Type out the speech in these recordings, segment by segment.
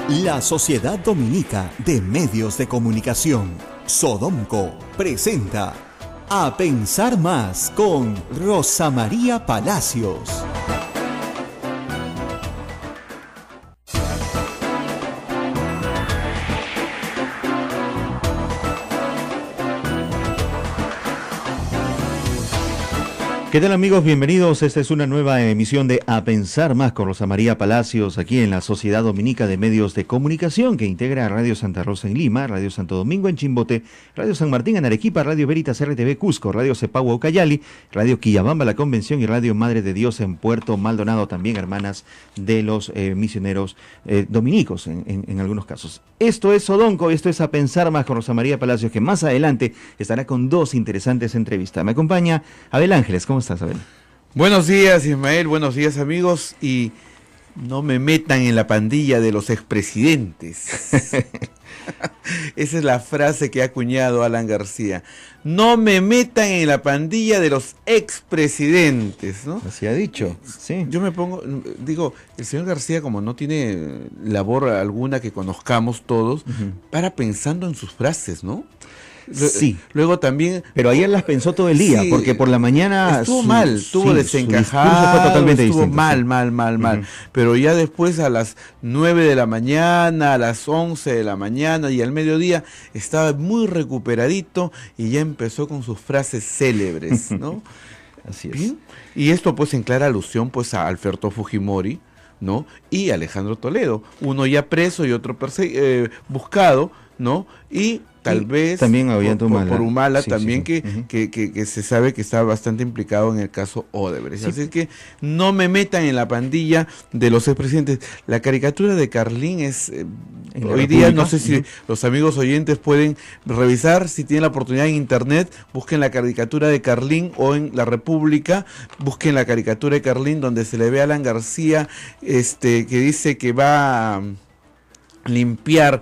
La Sociedad Dominica de Medios de Comunicación, Sodomco, presenta A Pensar Más con Rosa María Palacios. ¿Qué tal, amigos? Bienvenidos. Esta es una nueva emisión de A Pensar Más con Rosa María Palacios, aquí en la Sociedad Dominica de Medios de Comunicación, que integra Radio Santa Rosa en Lima, Radio Santo Domingo en Chimbote, Radio San Martín en Arequipa, Radio Veritas RTV Cusco, Radio Cepagua Ucayali, Radio Quillabamba La Convención y Radio Madre de Dios en Puerto Maldonado, también hermanas de los misioneros dominicos en algunos casos. Esto es Sodomco, esto es A Pensar Más con Rosa María Palacios, que más adelante estará con dos interesantes entrevistas. Me acompaña Abel Ángeles. ¿Cómo estás, Abel? Buenos días, Ismael, buenos días, amigos, y no me metan en la pandilla de los expresidentes. Esa es la frase que ha acuñado Alan García. No me metan en la pandilla de los expresidentes, ¿no? Así ha dicho, sí. Yo me pongo, digo, el señor García, como no tiene labor alguna que conozcamos todos, para pensando en sus frases, ¿no? Sí. Luego también... Pero ayer las pensó todo el día, sí, porque por la mañana... Estuvo mal, estuvo desencajado, fue totalmente estuvo distinto, mal. Pero ya después a las 9 de la mañana, a las 11 de la mañana y al mediodía estaba muy recuperadito y ya empezó con sus frases célebres, ¿no? Así es. ¿Bien? Y esto pues en clara alusión pues a Alberto Fujimori, ¿no? Y Alejandro Toledo, uno ya preso y otro buscado, ¿no? Y tal vez también por Humala sí, también sí. Que se sabe que está bastante implicado en el caso Odebrecht. Sí. Así que no me metan en la pandilla de los expresidentes. La caricatura de Carlín es hoy día, no sé si los amigos oyentes pueden revisar, si tienen la oportunidad en internet, busquen la caricatura de Carlín, o en La República, busquen la caricatura de Carlín donde se le ve a Alan García que dice que va a limpiar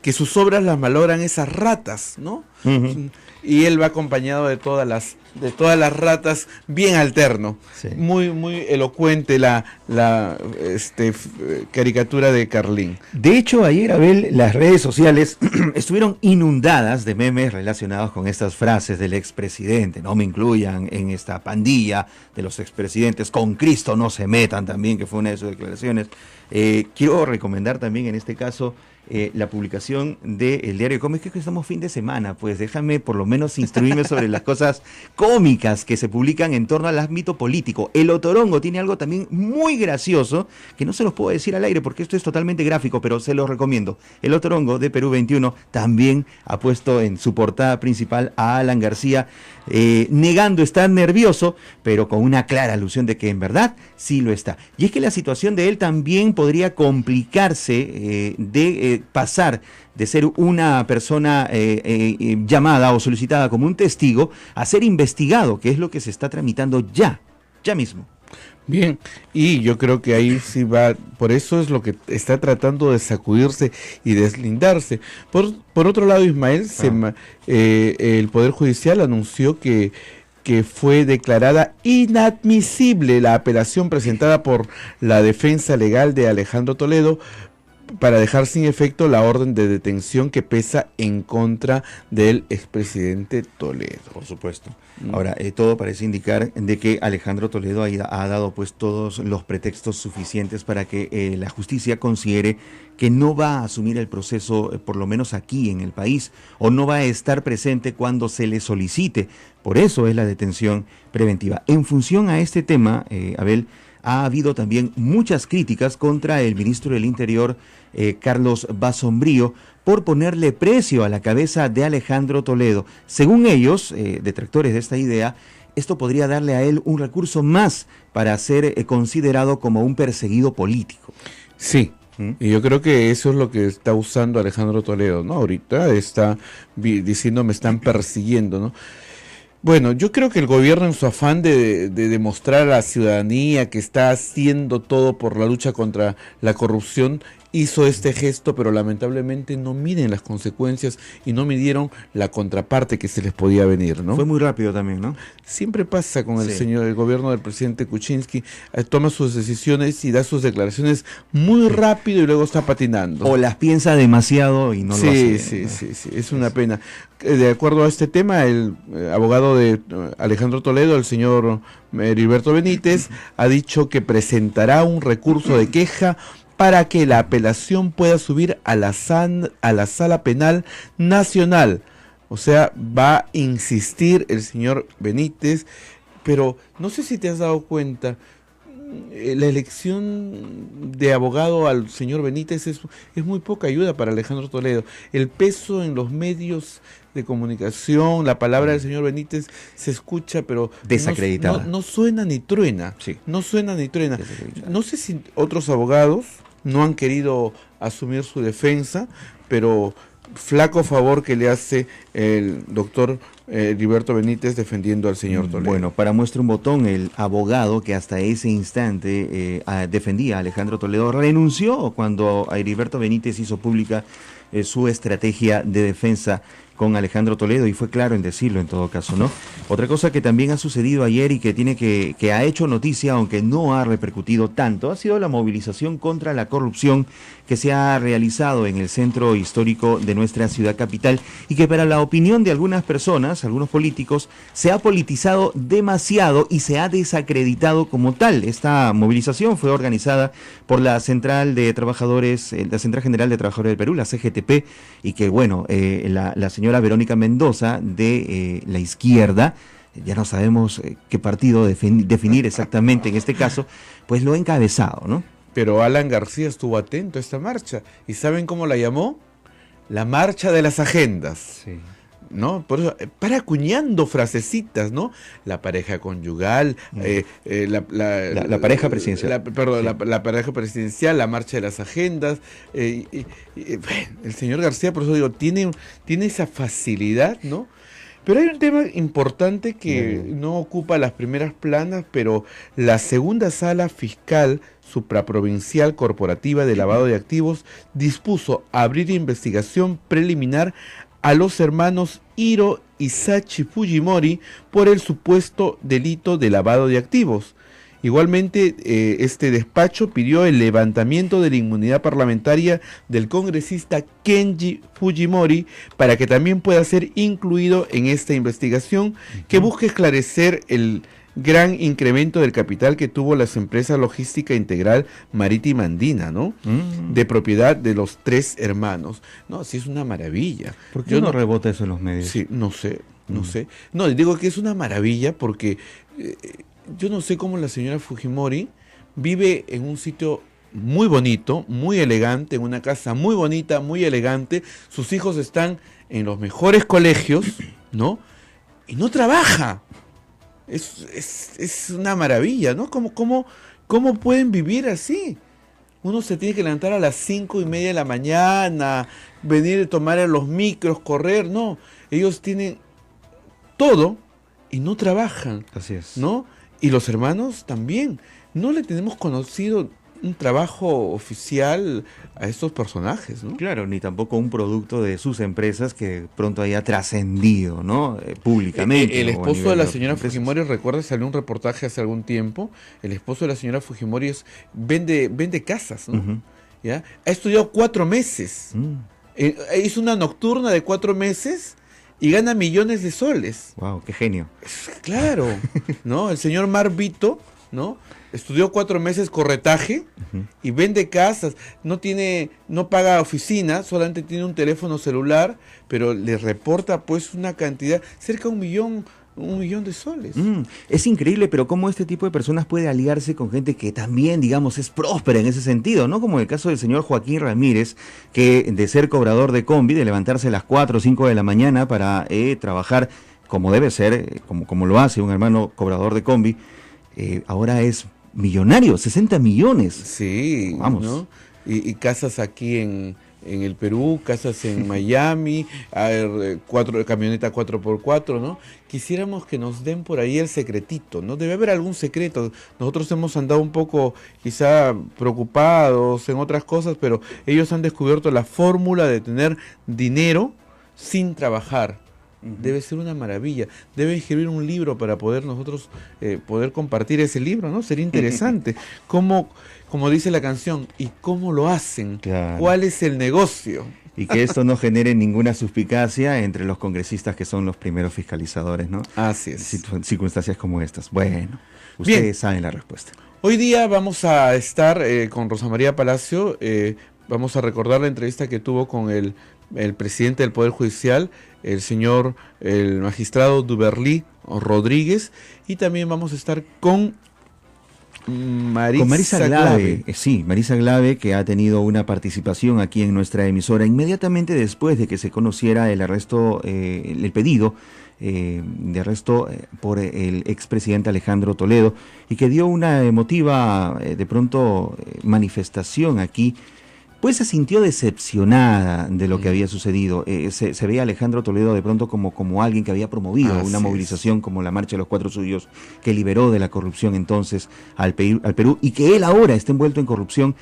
que sus obras las malogran esas ratas, ¿no? Y él va acompañado de todas las ratas, bien alterno. Sí. Muy elocuente la caricatura de Carlín. De hecho, ayer, Abel, las redes sociales estuvieron inundadas de memes relacionados con estas frases del expresidente. No me incluyan en esta pandilla de los expresidentes, con Cristo no se metan también, que fue una de sus declaraciones. Quiero recomendar también en este caso la publicación del diario Cómics, que estamos fin de semana, pues déjame por lo menos instruirme sobre las cosas cómicas que se publican en torno al ámbito político. El Otorongo tiene algo también muy gracioso, que no se los puedo decir al aire porque esto es totalmente gráfico, pero se los recomiendo. El Otorongo de Perú 21 también ha puesto en su portada principal a Alan García, negando estar nervioso, pero con una clara alusión de que en verdad sí lo está. Y es que la situación de él también podría complicarse de pasar de ser una persona llamada o solicitada como un testigo a ser investigado, que es lo que se está tramitando ya mismo. Bien, y yo creo que ahí sí va, por eso es lo que está tratando de sacudirse y deslindarse. Por otro lado, Ismael, el Poder Judicial anunció que fue declarada inadmisible la apelación presentada por la defensa legal de Alejandro Toledo para dejar sin efecto la orden de detención que pesa en contra del expresidente Toledo. Por supuesto. Ahora, todo parece indicar de que Alejandro Toledo ha dado pues todos los pretextos suficientes para que la justicia considere que no va a asumir el proceso, por lo menos aquí en el país, o no va a estar presente cuando se le solicite. Por eso es la detención preventiva. En función a este tema, Abel, ha habido también muchas críticas contra el ministro del Interior, Carlos Basombrío, por ponerle precio a la cabeza de Alejandro Toledo. Según ellos, detractores de esta idea, esto podría darle a él un recurso más para ser considerado como un perseguido político. Sí. Y yo creo que eso es lo que está usando Alejandro Toledo, ¿no? Ahorita está diciendo me están persiguiendo, ¿no? Bueno, yo creo que el gobierno, en su afán de demostrar a la ciudadanía que está haciendo todo por la lucha contra la corrupción, hizo este gesto, pero lamentablemente no miden las consecuencias y no midieron la contraparte que se les podía venir, ¿no? Fue muy rápido también, ¿no? Siempre pasa con el gobierno del presidente Kuczynski, toma sus decisiones y da sus declaraciones muy rápido y luego está patinando. O las piensa demasiado y no lo hace. Sí, es una pena. De acuerdo a este tema, el abogado de Alejandro Toledo, el señor Heriberto Benítez, ha dicho que presentará un recurso de queja para que la apelación pueda subir a la Sala Penal Nacional. O sea, va a insistir el señor Benítez, pero no sé si te has dado cuenta, la elección de abogado al señor Benítez es muy poca ayuda para Alejandro Toledo. El peso en los medios de comunicación, la palabra del señor Benítez se escucha, pero desacreditada. No suena ni truena. Sí. No suena ni truena. No sé si otros abogados no han querido asumir su defensa, pero flaco favor que le hace el doctor Heriberto Benítez defendiendo al señor Toledo. Bueno, para muestra un botón, el abogado que hasta ese instante defendía a Alejandro Toledo renunció cuando Heriberto Benítez hizo pública su estrategia de defensa con Alejandro Toledo, y fue claro en decirlo en todo caso, ¿no? Otra cosa que también ha sucedido ayer y que ha hecho noticia, aunque no ha repercutido tanto, ha sido la movilización contra la corrupción que se ha realizado en el centro histórico de nuestra ciudad capital y que para la opinión de algunas personas, algunos políticos, se ha politizado demasiado y se ha desacreditado como tal. Esta movilización fue organizada por la Central de Trabajadores, la Central General de Trabajadores del Perú, la CGTP, y que bueno, la señora Verónica Mendoza de la izquierda, ya no sabemos qué partido definir exactamente en este caso, pues lo ha encabezado, ¿no? Pero Alan García estuvo atento a esta marcha. ¿Y saben cómo la llamó? La marcha de las agendas. Sí. ¿No? Por eso, para acuñando frasecitas, ¿no? La pareja conyugal, la pareja presidencial. La pareja presidencial, la marcha de las agendas. Bueno, el señor García, por eso digo, tiene esa facilidad, ¿no? Pero hay un tema importante que no ocupa las primeras planas, pero la segunda sala fiscal supraprovincial corporativa de lavado de activos dispuso abrir investigación preliminar a los hermanos Hiro y Sachi Fujimori por el supuesto delito de lavado de activos. Igualmente, este despacho pidió el levantamiento de la inmunidad parlamentaria del congresista Kenji Fujimori para que también pueda ser incluido en esta investigación que busca esclarecer el gran incremento del capital que tuvo las empresas logística integral marítima andina, ¿no? De propiedad de los 3 hermanos. No, sí es una maravilla. ¿Por qué no rebota eso en los medios? Sí, no sé. No, digo que es una maravilla porque yo no sé cómo la señora Fujimori vive en un sitio muy bonito, muy elegante, en una casa muy bonita, muy elegante. Sus hijos están en los mejores colegios, ¿no? Y no trabaja. Es una maravilla, ¿no? ¿Cómo pueden vivir así? Uno se tiene que levantar a las 5:30 de la mañana, venir a tomar los micros, correr, no. Ellos tienen todo y no trabajan. Así es. ¿No? Y los hermanos también. No le tenemos conocido un trabajo oficial a estos personajes, ¿no? Claro, ni tampoco un producto de sus empresas que pronto haya trascendido, ¿no? Públicamente. El esposo de la señora Fujimori, recuerda, salió un reportaje hace algún tiempo, el esposo de la señora Fujimori vende casas, ¿no? ¿Ya? Ha estudiado 4 meses, hizo una nocturna de 4 meses y gana millones de soles. Wow, qué genio. Claro, ¿no? El señor Marvito, ¿no? Estudió 4 meses corretaje y vende casas, no paga oficina, solamente tiene un teléfono celular, pero le reporta pues una cantidad, cerca de un millón de soles. Es increíble, pero cómo este tipo de personas puede aliarse con gente que también, digamos, es próspera en ese sentido, ¿no? Como el caso del señor Joaquín Ramírez, que de ser cobrador de combi, de levantarse a las 4 o 5 de la mañana para trabajar como debe ser, como lo hace un hermano cobrador de combi, ahora es millonario, 60 millones. Sí, vamos. ¿no? Y casas aquí en en el Perú, casas en Miami, camioneta 4x4, ¿no? Quisiéramos que nos den por ahí el secretito, ¿no? Debe haber algún secreto. Nosotros hemos andado un poco quizá preocupados en otras cosas, pero ellos han descubierto la fórmula de tener dinero sin trabajar. Debe ser una maravilla. Debe escribir un libro para poder nosotros poder compartir ese libro, ¿no? Sería interesante. Como dice la canción, ¿y cómo lo hacen? Claro. ¿Cuál es el negocio? Y que esto no genere ninguna suspicacia entre los congresistas que son los primeros fiscalizadores, ¿no? Así es. Circunstancias como estas. Bueno, ustedes saben la respuesta. Hoy día vamos a estar con Rosa María Palacio, vamos a recordar la entrevista que tuvo con el presidente del Poder Judicial, el magistrado Duberly Rodríguez, y también vamos a estar con Marisa Glave. Sí, Marisa Glave, que ha tenido una participación aquí en nuestra emisora inmediatamente después de que se conociera el arresto, el pedido de arresto por el expresidente Alejandro Toledo, y que dio una emotiva, de pronto, manifestación aquí. Pues se sintió decepcionada de lo que había sucedido. Se veía a Alejandro Toledo de pronto como alguien que había promovido una movilización como la Marcha de los Cuatro Suyos, que liberó de la corrupción entonces al Perú, y que él ahora esté envuelto en corrupción,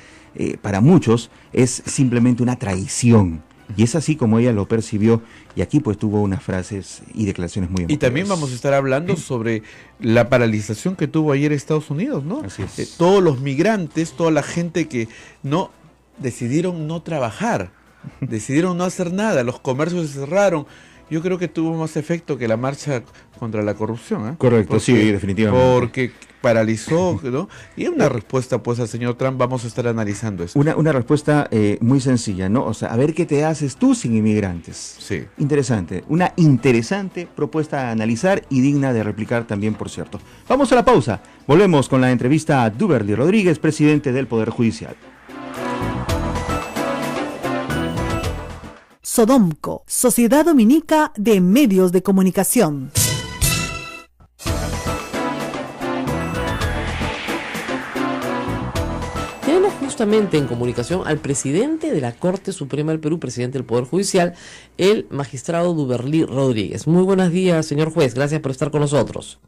para muchos es simplemente una traición. Y es así como ella lo percibió, y aquí pues tuvo unas frases y declaraciones muy emotivas. Y también vamos a estar hablando sobre la paralización que tuvo ayer Estados Unidos, ¿no? Así es. Todos los migrantes, toda la gente que decidieron no trabajar, decidieron no hacer nada, los comercios se cerraron. Yo creo que tuvo más efecto que la marcha contra la corrupción, ¿eh? Correcto, sí, definitivamente. Porque paralizó, ¿no? Y una respuesta, pues, al señor Trump, vamos a estar analizando eso. Una respuesta muy sencilla, ¿no? O sea, a ver qué te haces tú sin inmigrantes. Sí. Interesante, una interesante propuesta a analizar y digna de replicar también, por cierto. Vamos a la pausa. Volvemos con la entrevista a Duberly Rodríguez, presidente del Poder Judicial. Sodomco, Sociedad Dominica de Medios de Comunicación. Tenemos justamente en comunicación al presidente de la Corte Suprema del Perú, presidente del Poder Judicial, el magistrado Duberly Rodríguez. Muy buenos días, señor juez, gracias por estar con nosotros.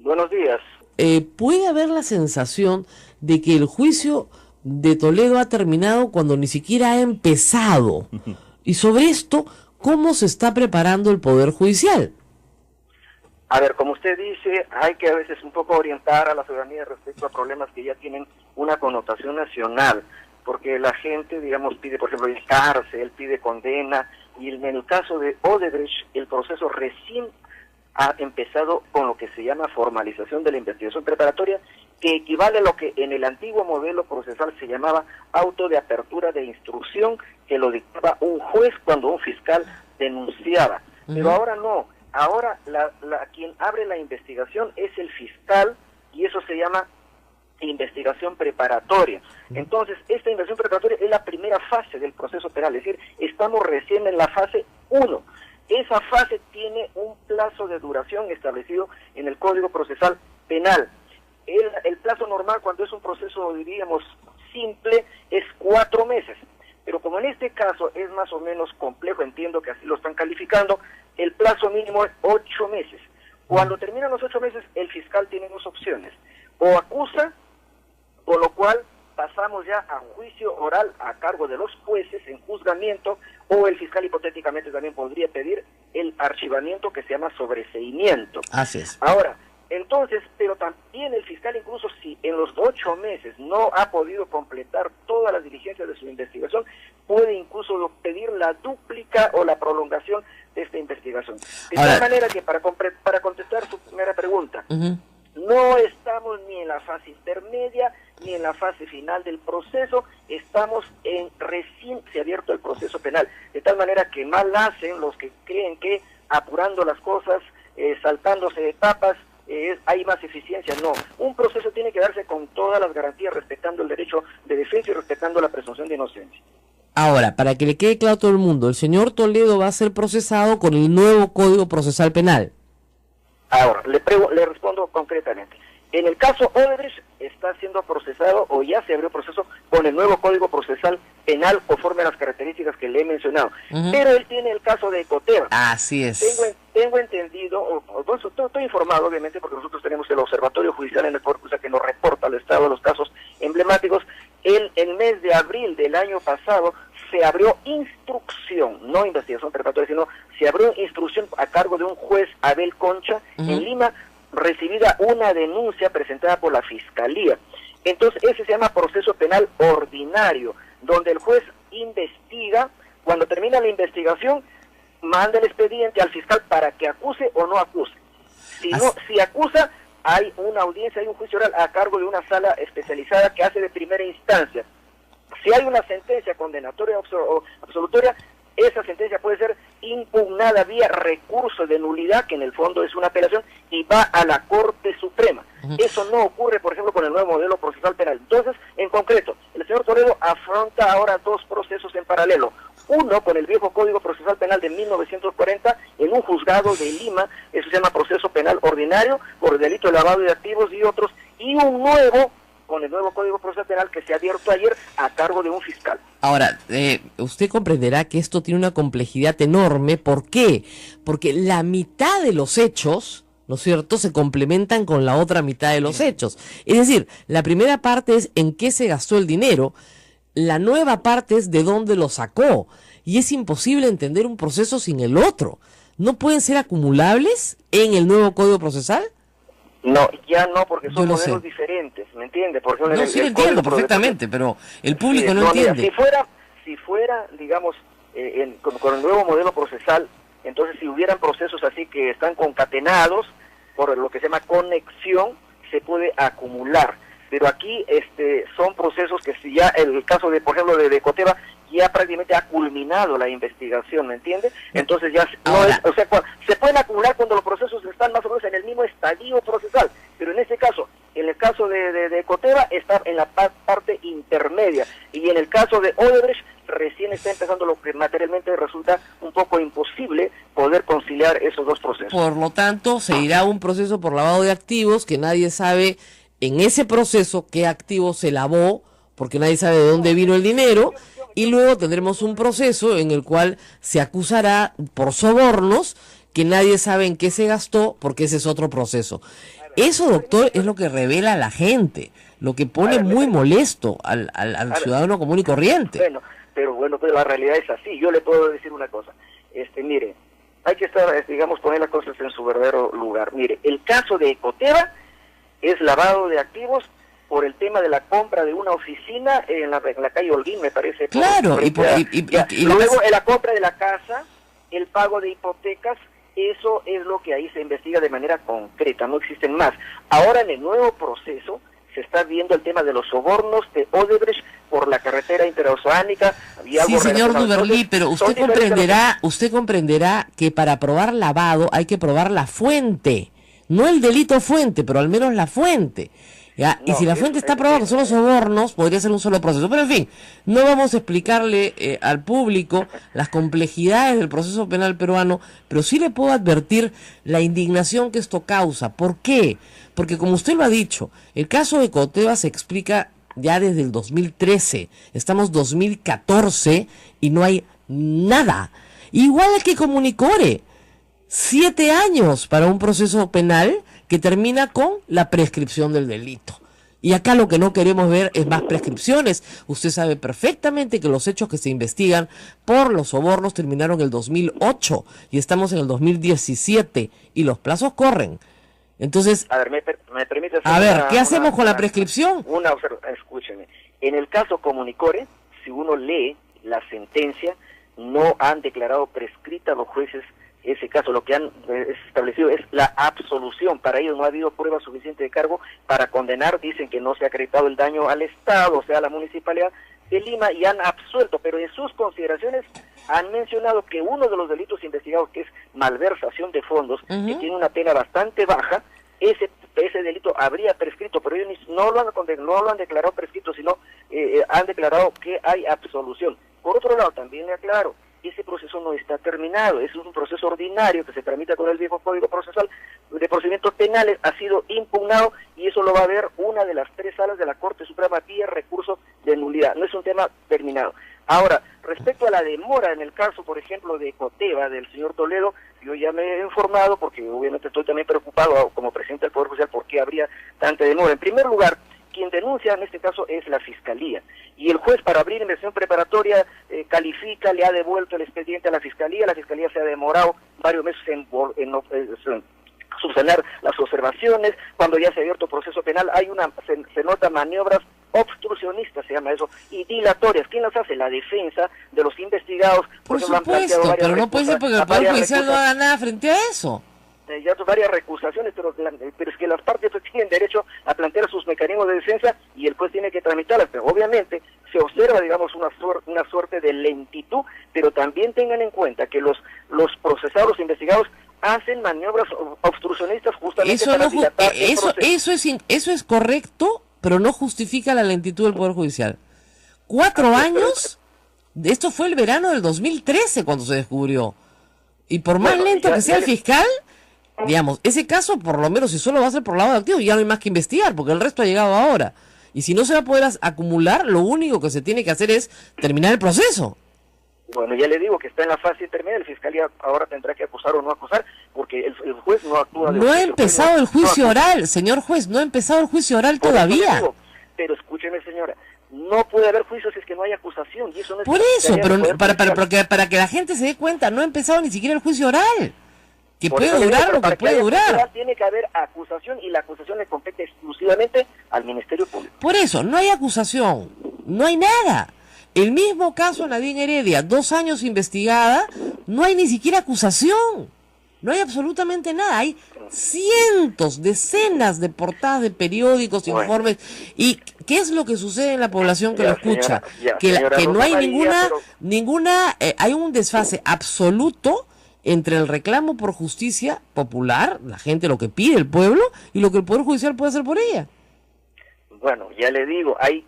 Buenos días. ¿Puede haber la sensación de que el juicio de Toledo ha terminado cuando ni siquiera ha empezado? Y sobre esto, ¿cómo se está preparando el Poder Judicial? A ver, como usted dice, hay que a veces un poco orientar a la ciudadanía respecto a problemas que ya tienen una connotación nacional, porque la gente, digamos, pide, por ejemplo, cárcel, pide condena, y en el caso de Odebrecht, el proceso recién ha empezado con lo que se llama formalización de la investigación preparatoria, que equivale a lo que en el antiguo modelo procesal se llamaba auto de apertura de instrucción, que lo dictaba un juez cuando un fiscal denunciaba. Pero ahora no, ahora quien abre la investigación es el fiscal, y eso se llama investigación preparatoria. Entonces, esta investigación preparatoria es la primera fase del proceso penal, es decir, estamos recién en la fase 1. Esa fase tiene un plazo de duración establecido en el Código Procesal Penal. El plazo normal, cuando es un proceso, diríamos, simple, es 4 meses. Pero como en este caso es más o menos complejo, entiendo que así lo están calificando, el plazo mínimo es 8 meses. Cuando terminan los 8 meses, el fiscal tiene dos opciones: o acusa, por lo cual pasamos ya a juicio oral a cargo de los jueces en juzgamiento, o el fiscal hipotéticamente también podría pedir el archivamiento, que se llama sobreseimiento. Así es. Ahora, entonces, pero también el fiscal, incluso si en los 8 meses no ha podido completar todas las diligencias de su investigación, puede incluso pedir la dúplica o la prolongación de esta investigación. De tal manera que para contestar su primera pregunta, no estamos ni en la fase intermedia ni en la fase final del proceso, estamos recién se ha abierto el proceso penal, de tal manera que mal hacen los que creen que apurando las cosas, saltándose etapas, hay más eficiencia. No, un proceso tiene que darse con todas las garantías, respetando el derecho de defensa y respetando la presunción de inocencia. Ahora, para que le quede claro a todo el mundo, el señor Toledo va a ser procesado con el nuevo Código Procesal Penal. Ahora, le respondo concretamente. En el caso Odebrecht está siendo procesado, o ya se abrió proceso, con el nuevo Código Procesal penal conforme a las características que le he mencionado. Pero él tiene el caso de Ecoteva. Así es. Tengo entendido, estoy informado obviamente porque nosotros tenemos el Observatorio Judicial en el Poder Judicial que nos reporta el estado de los casos emblemáticos. El mes de abril del año pasado se abrió instrucción, no investigación preparatoria, sino se abrió instrucción a cargo de un juez, Abel Concha, en Lima, recibida una denuncia presentada por la Fiscalía. Entonces, ese se llama proceso penal ordinario, donde el juez investiga, cuando termina la investigación, manda el expediente al fiscal para que acuse o no acuse. Si acusa, hay una audiencia, hay un juicio oral a cargo de una sala especializada que hace de primera instancia. Si hay una sentencia condenatoria o absolutoria, esa sentencia puede ser impugnada vía recurso de nulidad, que en el fondo es una apelación, y va a la Corte Suprema. Eso no ocurre, por ejemplo, con el nuevo modelo procesal penal. Entonces, en concreto, el señor Toledo afronta ahora dos procesos en paralelo. Uno, con el viejo Código Procesal Penal de 1940, en un juzgado de Lima, eso se llama proceso penal ordinario, por el delito de lavado de activos y otros, y un nuevo, con el nuevo Código Procesal Penal que se ha abierto ayer a cargo de un fiscal. Ahora, usted comprenderá que esto tiene una complejidad enorme. ¿Por qué? Porque la mitad de los hechos, ¿no es cierto?, se complementan con la otra mitad de los hechos. Es decir, la primera parte es en qué se gastó el dinero, la nueva parte es de dónde lo sacó, y es imposible entender un proceso sin el otro. ¿No pueden ser acumulables en el nuevo Código Procesal? No, ya no, porque son modelos diferentes, ¿me entiende? Por ejemplo, sí lo entiendo perfectamente, pero el público no entiende. Mira, si fuera, digamos, con el nuevo modelo procesal, entonces si hubieran procesos así que están concatenados, por lo que se llama conexión, se puede acumular. Pero aquí son procesos que si ya, el caso de, por ejemplo, de Ecoteva, ya prácticamente ha culminado la investigación, ¿me entiende? Entonces ya se pueden acumular cuando los procesos están más o menos en el mismo estadio procesal, pero en el caso de Ecoteva está en la parte intermedia, y en el caso de Odebrecht recién está empezando, lo que materialmente resulta un poco imposible poder conciliar esos dos procesos. Por lo tanto, se irá un proceso por lavado de activos que nadie sabe en ese proceso qué activo se lavó, porque nadie sabe de dónde vino el dinero, y luego tendremos un proceso en el cual se acusará por sobornos que nadie sabe en qué se gastó, porque ese es otro proceso. Eso, doctor, es lo que revela a la gente, lo que pone muy molesto al ciudadano común y corriente. Bueno, pero la realidad es así. Yo le puedo decir una cosa. Mire, hay que estar, digamos, poner las cosas en su verdadero lugar. Mire, el caso de Ecoteva es lavado de activos por el tema de la compra de una oficina en la calle Holguín, me parece. Claro, luego la compra de la casa, el pago de hipotecas, eso es lo que ahí se investiga de manera concreta, no existen más. Ahora en el nuevo proceso se está viendo el tema de los sobornos de Odebrecht por la carretera interoceánica. Sí, señor Duverly, pero usted comprenderá que para probar lavado hay que probar la fuente, no el delito fuente, pero al menos la fuente. ¿Ya? Y si la fuente está probada, son los sobornos, podría ser un solo proceso. Pero en fin, no vamos a explicarle al público las complejidades del proceso penal peruano, pero sí le puedo advertir la indignación que esto causa. ¿Por qué? Porque como usted lo ha dicho, el caso de Ecoteva se explica ya desde el 2013. Estamos 2014 y no hay nada. Igual que Comunicore. 7 años para un proceso penal que termina con la prescripción del delito. Y acá lo que no queremos ver es más prescripciones. Usted sabe perfectamente que los hechos que se investigan por los sobornos terminaron en el 2008 y estamos en el 2017 y los plazos corren. Entonces, a ver, me permite ¿qué hacemos con la prescripción? Escúcheme. En el caso Comunicore, si uno lee la sentencia, no han declarado prescrita los jueces ese caso. Lo que han establecido es la absolución. Para ellos no ha habido prueba suficiente de cargo para condenar. Dicen que no se ha acreditado el daño al Estado, o sea, a la Municipalidad de Lima, y han absuelto, pero en sus consideraciones han mencionado que uno de los delitos investigados, que es malversación de fondos, que tiene una pena bastante baja, ese delito habría prescrito, pero ellos no lo han declarado prescrito, sino han declarado que hay absolución. Por otro lado, también le aclaro, ese proceso no está terminado, es un proceso ordinario que se tramita con el viejo Código Procesal de Procedimientos Penales, ha sido impugnado y eso lo va a ver una de las 3 salas de la Corte Suprema vía recurso de nulidad, no es un tema terminado. Ahora, respecto a la demora en el caso, por ejemplo, de Coteva, del señor Toledo, yo ya me he informado, porque obviamente estoy también preocupado como presidente del Poder Judicial por qué habría tanta demora. En primer lugar, quien denuncia en este caso es la Fiscalía, y el juez para abrir investigación preparatoria califica, le ha devuelto el expediente a la Fiscalía se ha demorado varios meses en subsanar las observaciones. Cuando ya se ha abierto proceso penal se nota maniobras obstruccionistas, se llama eso, y dilatorias. ¿Quién las hace? La defensa de los investigados. Por supuesto, pero no puede ser porque el Poder Judicial no haga nada frente a eso. Ya son varias recusaciones, pero es que las partes tienen derecho a plantear sus mecanismos de defensa y el juez tiene que tramitarlas, pero obviamente se observa, digamos, una suerte de lentitud, pero también tengan en cuenta que los procesados, los investigados, hacen maniobras obstruccionistas justamente para dilatar el proceso. Eso es correcto, pero no justifica la lentitud del Poder Judicial. 4 años, esto fue el verano del 2013 cuando se descubrió, y por más lento que sea el fiscal, digamos, ese caso por lo menos si solo va a ser por lavado de activos ya no hay más que investigar porque el resto ha llegado ahora, y si no se va a poder acumular, lo único que se tiene que hacer es terminar el proceso. Bueno, ya le digo que está en la fase intermedia, la Fiscalía ahora tendrá que acusar o no acusar, porque el juez no actúa de No ha empezado el juicio oral, señor juez, no ha empezado el juicio oral todavía. Pero escúcheme, señora, no puede haber juicio si es que no hay acusación, y eso no es por eso, pero para que la gente se dé cuenta, no ha empezado ni siquiera el juicio oral. Que puede durar lo que puede durar. Tiene que haber acusación y la acusación le compete exclusivamente al Ministerio Público. Por eso, no hay acusación, no hay nada. El mismo caso Nadine Heredia, 2 años investigada, no hay ni siquiera acusación. No hay absolutamente nada. Hay cientos, decenas de portadas de periódicos, informes. ¿Y qué es lo que sucede en la población que lo escucha? Que no hay ninguna hay un desfase absoluto entre el reclamo por justicia popular, la gente lo que pide el pueblo, y lo que el Poder Judicial puede hacer por ella. Bueno, ya le digo, hay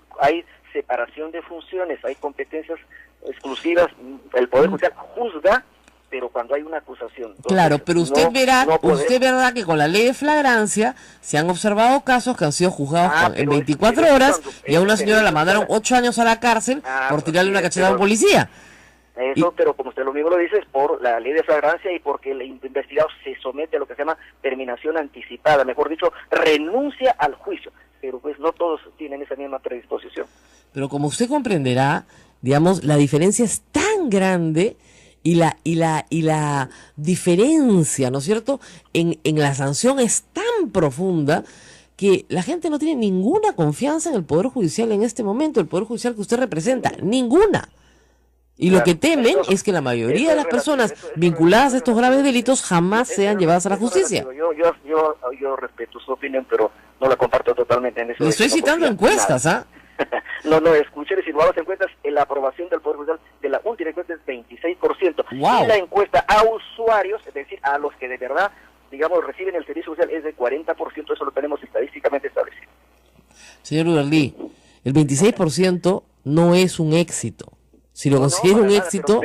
separación de funciones, hay competencias exclusivas, el Poder Judicial juzga, pero cuando hay una acusación. Entonces, claro, pero usted verá que con la ley de flagrancia se han observado casos que han sido juzgados en 24 horas y a una señora la mandaron 8 años a la cárcel por tirarle una cachetada a un policía. Eso, pero como usted lo mismo lo dice, es por la ley de flagrancia y porque el investigado se somete a lo que se llama terminación anticipada, mejor dicho, renuncia al juicio, pero pues no todos tienen esa misma predisposición. Pero como usted comprenderá, digamos, la diferencia es tan grande y la diferencia, ¿no es cierto?, en la sanción es tan profunda que la gente no tiene ninguna confianza en el Poder Judicial en este momento, el Poder Judicial que usted representa, ninguna. Y lo que temen es que la mayoría de las personas vinculadas a estos graves delitos jamás sean llevadas a la justicia. Yo respeto su opinión, pero no la comparto totalmente en eso. Le estoy citando encuestas, ¿ah? No, escúcheme, si vamos a encuestas, la aprobación del Poder Judicial de la última encuesta es 26%. Wow. Y la encuesta a usuarios, es decir, a los que de verdad, digamos, reciben el servicio social, es de 40%, eso lo tenemos estadísticamente establecido. Señor Uberlí, el 26% no es un éxito. Si lo considera un éxito,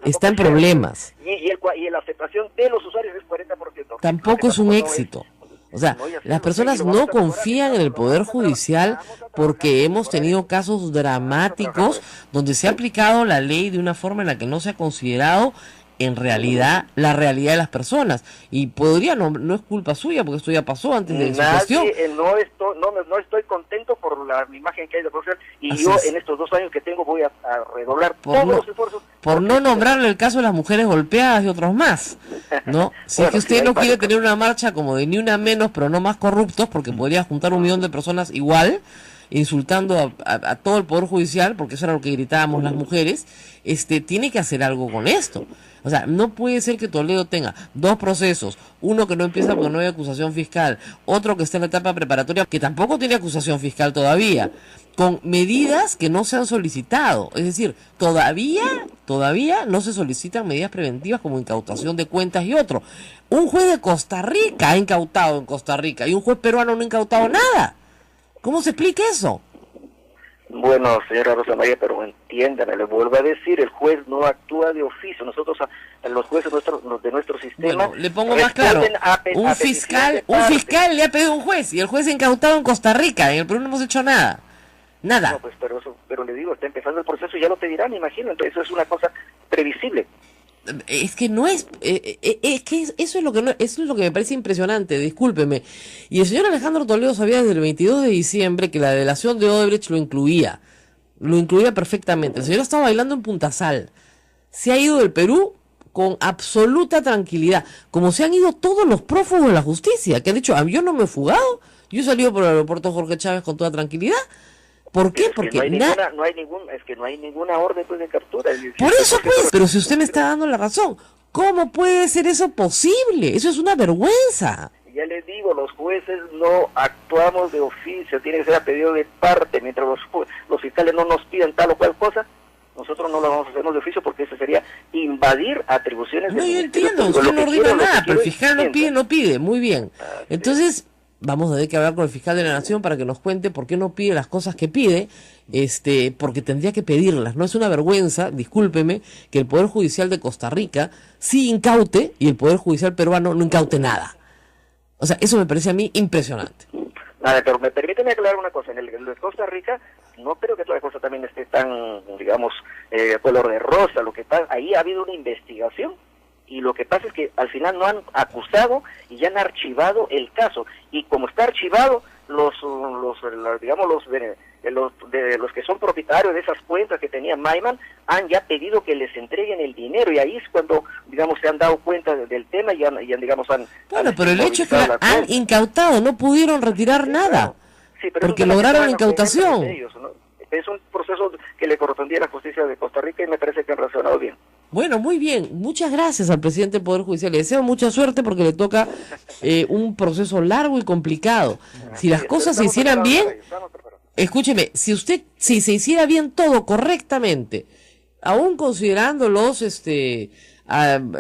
está en problemas. Y la aceptación de los usuarios es 40%. Tampoco es un éxito. O sea, las personas no confían en el Poder Judicial porque hemos tenido casos dramáticos donde se ha aplicado la ley de una forma en la que no se ha considerado en realidad la realidad de las personas. Y podría, no es culpa suya porque esto ya pasó antes de su gestión. No estoy contento por la imagen que hay de profesor y así yo en estos 2 años que tengo voy a redoblar todos los esfuerzos. Por no nombrarle el caso de las mujeres golpeadas y otros más, ¿no? Si es que usted no quiere tener una marcha como de ni una menos, pero no más corruptos, porque podría juntar 1 millón de personas igual, insultando a todo el Poder Judicial, porque eso era lo que gritábamos las mujeres, tiene que hacer algo con esto. O sea, no puede ser que Toledo tenga 2 procesos, uno que no empieza porque no hay acusación fiscal, otro que está en la etapa preparatoria, que tampoco tiene acusación fiscal todavía, con medidas que no se han solicitado. Es decir, todavía no se solicitan medidas preventivas como incautación de cuentas y otro. Un juez de Costa Rica ha incautado en Costa Rica y un juez peruano no ha incautado nada. ¿Cómo se explica eso? Bueno, señora Rosa María, pero entiéndame, le vuelvo a decir, el juez no actúa de oficio. Nosotros, los jueces de nuestro sistema... Bueno, le pongo más claro, un fiscal le ha pedido a un juez y el juez ha incautado en Costa Rica, en el Perú no hemos hecho nada. Nada. No, pues, pero le digo, está empezando el proceso y ya lo pedirán, me imagino. Entonces eso es una cosa previsible. Es que no es, eso es lo que no, eso es lo que me parece impresionante, discúlpeme. Y el señor Alejandro Toledo sabía desde el 22 de diciembre que la delación de Odebrecht lo incluía perfectamente. El señor estaba bailando en Punta Sal, se ha ido del Perú con absoluta tranquilidad, como se han ido todos los prófugos de la justicia, que han dicho, yo no me he fugado, yo he salido por el aeropuerto Jorge Chávez con toda tranquilidad. ¿Por qué? Porque no hay ninguna orden pues, de captura. Por eso pues, pero si usted me está dando la razón, ¿cómo puede ser eso posible? Eso es una vergüenza. Ya les digo, los jueces no actuamos de oficio, tiene que ser a pedido de parte, mientras los fiscales no nos piden tal o cual cosa, nosotros no lo vamos a hacer de oficio porque eso sería invadir atribuciones del Ministerio. No, yo entiendo, usted no ordena nada, pero el fiscal no pide, muy bien. Entonces, vamos a tener que hablar con el fiscal de la Nación para que nos cuente por qué no pide las cosas que pide, porque tendría que pedirlas. No es una vergüenza, discúlpeme, que el Poder Judicial de Costa Rica sí incaute y el Poder Judicial peruano no incaute nada. O sea, eso me parece a mí impresionante. Nada, pero permíteme aclarar una cosa. En el de Costa Rica, no creo que toda la cosa también esté tan, digamos, color de rosa. Lo que pasa, ahí ha habido una investigación. Y lo que pasa es que al final no han acusado y ya han archivado el caso. Y como está archivado, los que son propietarios de esas cuentas que tenía Maiman han ya pedido que les entreguen el dinero. Y ahí es cuando, digamos, se han dado cuenta del tema y han digamos, Bueno, pero el hecho es que han incautado, no pudieron retirar nada. Sí, pero porque lograron la incautación. Ellos, ¿no? Es un proceso que le correspondía a la justicia de Costa Rica y me parece que han razonado bien. Bueno, muy bien. Muchas gracias al presidente del Poder Judicial. Le deseo mucha suerte porque le toca un proceso largo y complicado. Si las cosas se hicieran bien, escúcheme, si se hiciera bien todo correctamente, aún considerando los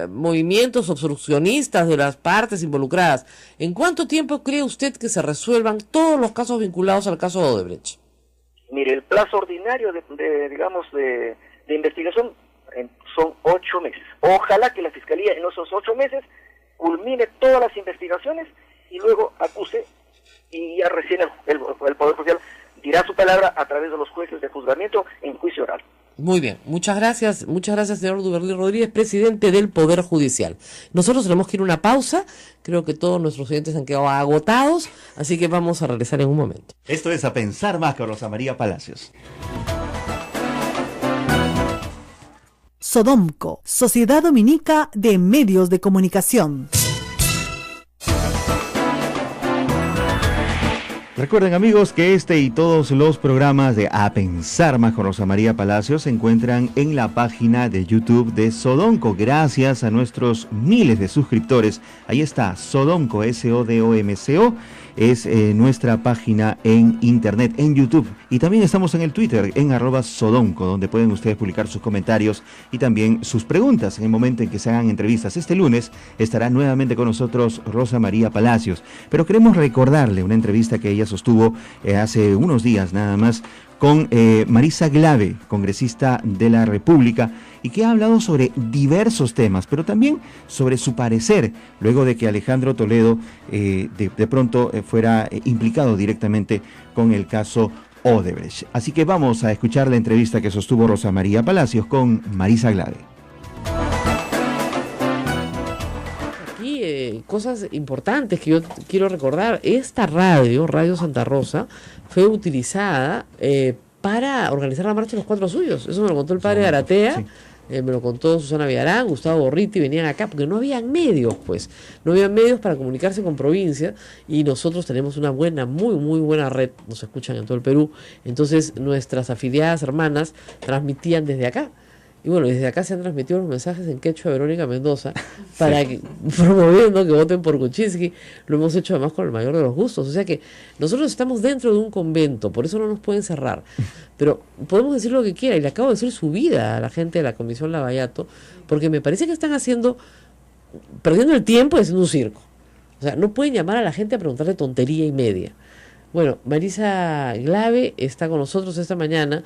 movimientos obstruccionistas de las partes involucradas, ¿en cuánto tiempo cree usted que se resuelvan todos los casos vinculados al caso de Odebrecht? Mire, el plazo ordinario de investigación son 8 meses. Ojalá que la Fiscalía en esos 8 meses culmine todas las investigaciones y luego acuse y ya recién el Poder Judicial dirá su palabra a través de los jueces de juzgamiento en juicio oral. Muy bien, muchas gracias señor Duberly Rodríguez, presidente del Poder Judicial. Nosotros tenemos que ir a una pausa, creo que todos nuestros oyentes han quedado agotados, así que vamos a regresar en un momento. Esto es A Pensar Más con Rosa María Palacios. Sodomco, Sociedad Dominica de Medios de Comunicación. Recuerden amigos que este y todos los programas de A Pensar Más con Rosa María Palacios se encuentran en la página de YouTube de Sodomco. Gracias a nuestros miles de suscriptores. Ahí está, Sodomco, SODOMCO, es nuestra página en internet, en YouTube. Y también estamos en el Twitter, en @Sodomco, donde pueden ustedes publicar sus comentarios y también sus preguntas en el momento en que se hagan entrevistas. Este lunes estará nuevamente con nosotros Rosa María Palacios. Pero queremos recordarle una entrevista que ella sostuvo hace unos días nada más con Marisa Glave, congresista de la República, y que ha hablado sobre diversos temas, pero también sobre su parecer, luego de que Alejandro Toledo de pronto fuera implicado directamente con el caso Odebrecht. Así que vamos a escuchar la entrevista que sostuvo Rosa María Palacios con Marisa Glave. Cosas importantes que yo quiero recordar. Esta Radio Santa Rosa, fue utilizada para organizar la marcha de los 4 suyos. Eso me lo contó el padre Aratea, sí. Me lo contó Susana Villarán, Gustavo Borriti, venían acá porque no habían medios, pues. No habían medios para comunicarse con provincia y nosotros tenemos una buena, muy buena red, nos escuchan en todo el Perú. Entonces nuestras afiliadas hermanas transmitían desde acá. Y bueno, desde acá se han transmitido los mensajes en quechua a Verónica Mendoza para que, promoviendo que voten por Kuczynski. Lo hemos hecho además con el mayor de los gustos. O sea que nosotros estamos dentro de un convento, por eso no nos pueden cerrar. Pero podemos decir lo que quiera, y le acabo de decir su vida a la gente de la Comisión Lavallato, porque me parece que están perdiendo el tiempo y haciendo un circo. O sea, no pueden llamar a la gente a preguntarle tontería y media. Bueno, Marisa Glave está con nosotros esta mañana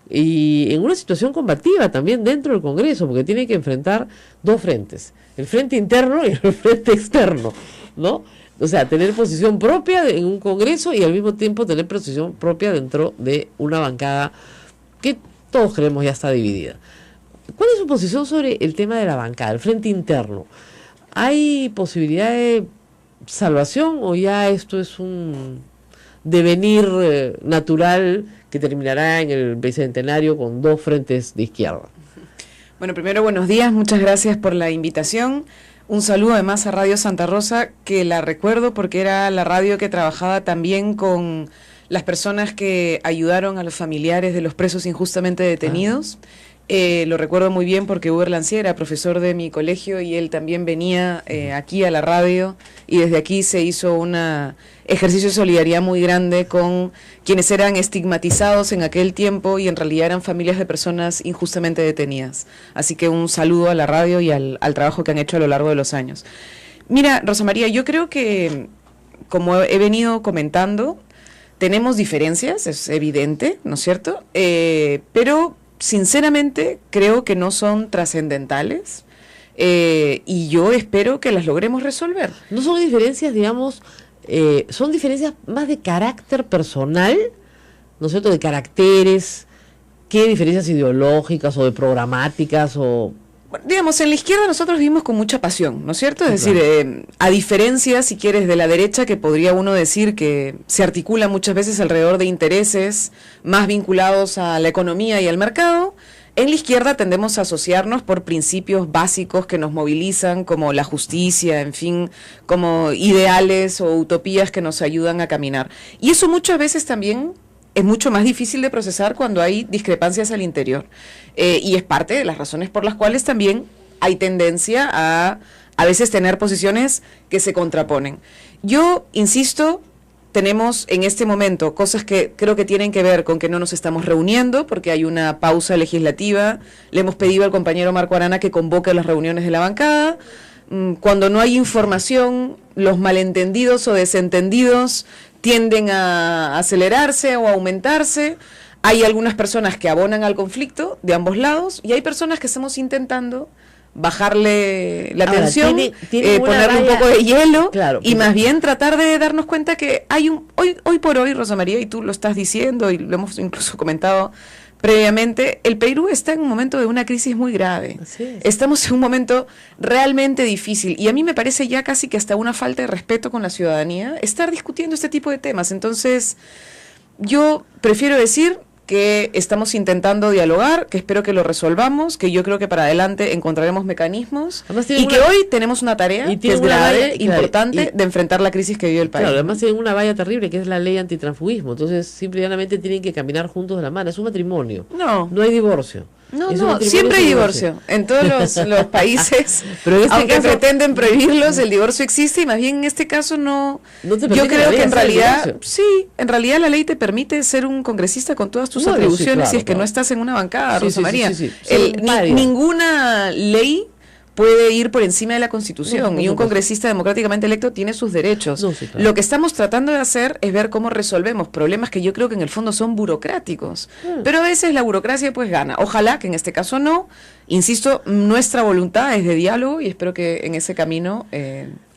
y en una situación combativa también dentro del Congreso, porque tiene que enfrentar 2 frentes, el frente interno y el frente externo, ¿no? O sea, tener posición propia en un congreso y al mismo tiempo tener posición propia dentro de una bancada que todos creemos ya está dividida. ¿Cuál es su posición sobre el tema de la bancada, el frente interno? ¿Hay posibilidad de salvación o ya esto es un devenir natural que terminará en el bicentenario con 2 frentes de izquierda? Bueno, primero buenos días, muchas gracias por la invitación. Un saludo además a Radio Santa Rosa, que la recuerdo porque era la radio que trabajaba también con las personas que ayudaron a los familiares de los presos injustamente detenidos. Lo recuerdo muy bien porque Uber Lancier era profesor de mi colegio y él también venía aquí a la radio y desde aquí se hizo un ejercicio de solidaridad muy grande con quienes eran estigmatizados en aquel tiempo y en realidad eran familias de personas injustamente detenidas. Así que un saludo a la radio y al trabajo que han hecho a lo largo de los años. Mira, Rosa María, yo creo que, como he venido comentando, tenemos diferencias, es evidente, ¿no es cierto? Pero sinceramente creo que no son trascendentales y yo espero que las logremos resolver. No son diferencias, digamos, son diferencias más de carácter personal, ¿no es cierto?, de caracteres, que diferencias ideológicas o de programáticas o... Bueno, digamos, en la izquierda nosotros vivimos con mucha pasión, ¿no es cierto? Es decir, a diferencia, si quieres, de la derecha, que podría uno decir que se articula muchas veces alrededor de intereses más vinculados a la economía y al mercado, en la izquierda tendemos a asociarnos por principios básicos que nos movilizan, como la justicia, en fin, como ideales o utopías que nos ayudan a caminar. Y eso muchas veces también es mucho más difícil de procesar cuando hay discrepancias al interior. Y es parte de las razones por las cuales también hay tendencia a veces tener posiciones que se contraponen. Yo insisto, tenemos en este momento cosas que creo que tienen que ver con que no nos estamos reuniendo porque hay una pausa legislativa. Le hemos pedido al compañero Marco Arana que convoque las reuniones de la bancada. Cuando no hay información, los malentendidos o desentendidos tienden a acelerarse o a aumentarse. Hay algunas personas que abonan al conflicto de ambos lados y hay personas que estamos intentando bajarle la tensión, ponerle un poco de hielo, claro, y más bien tratar de darnos cuenta que hay hoy por hoy, Rosa María, y tú lo estás diciendo y lo hemos incluso comentado previamente, el Perú está en un momento de una crisis muy grave. Estamos en un momento realmente difícil y a mí me parece ya casi que hasta una falta de respeto con la ciudadanía estar discutiendo este tipo de temas. Entonces, yo prefiero decir que estamos intentando dialogar, que espero que lo resolvamos, que yo creo que para adelante encontraremos mecanismos y que hoy tenemos una tarea que es grave, importante, de enfrentar la crisis que vive el país. Claro, además tienen una valla terrible que es la ley antitransfugismo, entonces simplemente tienen que caminar juntos de la mano, es un matrimonio, no hay divorcio. No, siempre hay divorcio. En todos los países, pero en aunque pretenden prohibirlos, el divorcio existe y más bien en este caso no yo creo que en realidad, en realidad la ley te permite ser un congresista con todas tus atribuciones si es que no estás en una bancada, Rosa María. Ninguna ley puede ir por encima de la Constitución y un congresista democráticamente electo tiene sus derechos. Lo que estamos tratando de hacer es ver cómo resolvemos problemas que yo creo que en el fondo son burocráticos, pero a veces la burocracia pues gana. Ojalá que en este caso no. Insisto, nuestra voluntad es de diálogo y espero que en ese camino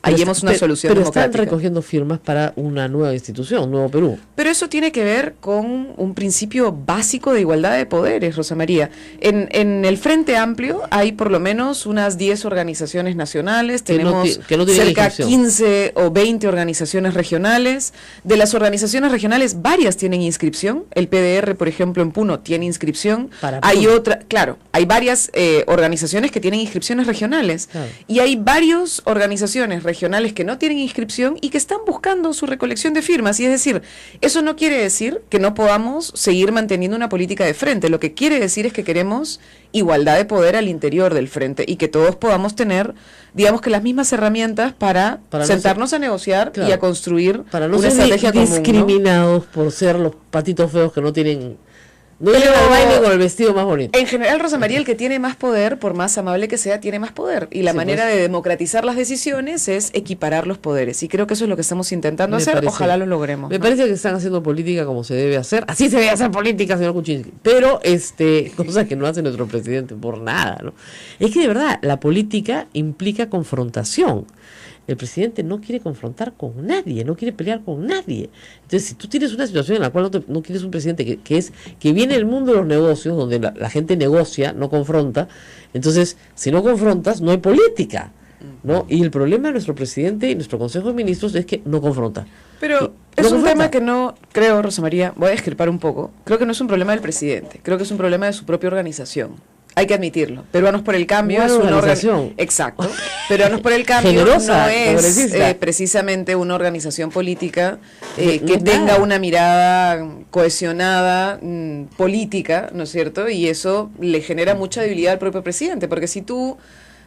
hallemos una solución democrática. Pero están recogiendo firmas para una nueva institución, un nuevo Perú. Pero eso tiene que ver con un principio básico de igualdad de poderes, Rosa María. En el Frente Amplio hay por lo menos unas 10 organizaciones nacionales, tenemos cerca de 15 o 20 organizaciones regionales. De las organizaciones regionales, varias tienen inscripción. El PDR, por ejemplo, en Puno tiene inscripción. Hay varias organizaciones que tienen inscripciones regionales. Y hay varias organizaciones regionales que no tienen inscripción y que están buscando su recolección de firmas. Y es decir, eso no quiere decir que no podamos seguir manteniendo una política de frente. Lo que quiere decir es que queremos igualdad de poder al interior del frente y que todos podamos tener, digamos, que las mismas herramientas para sentarnos a negociar y a construir para no una estrategia común, discriminados por ser los patitos feos que no tienen... No lleva el baile con el vestido más bonito. En general, Rosa María, el que tiene más poder, por más amable que sea, tiene más poder. Y la manera de democratizar las decisiones es equiparar los poderes. Y creo que eso es lo que estamos intentando hacer. Ojalá lo logremos. Me parece que están haciendo política como se debe hacer. Así se debe hacer política, señor Kuczynski. Pero, cosas que no hace nuestro presidente por nada, ¿no? Es que de verdad, la política implica confrontación. el presidente no quiere confrontar con nadie, no quiere pelear con nadie. Entonces, si tú tienes una situación en la cual no quieres un presidente que viene del mundo de los negocios, donde la gente negocia, no confronta, entonces, si no confrontas, no hay política, ¿no? Y el problema de nuestro presidente y nuestro Consejo de Ministros es que no confronta. Pero es un tema que no, creo, Rosa María, voy a discrepar un poco, creo que no es un problema del presidente, creo que es un problema de su propia organización. Hay que admitirlo. Peruanos por el Cambio es una organización. Exacto. Peruanos por el Cambio generosa, no es precisamente una organización política que tenga una mirada cohesionada, política, ¿no es cierto? Y eso le genera mucha debilidad al propio presidente, porque si tú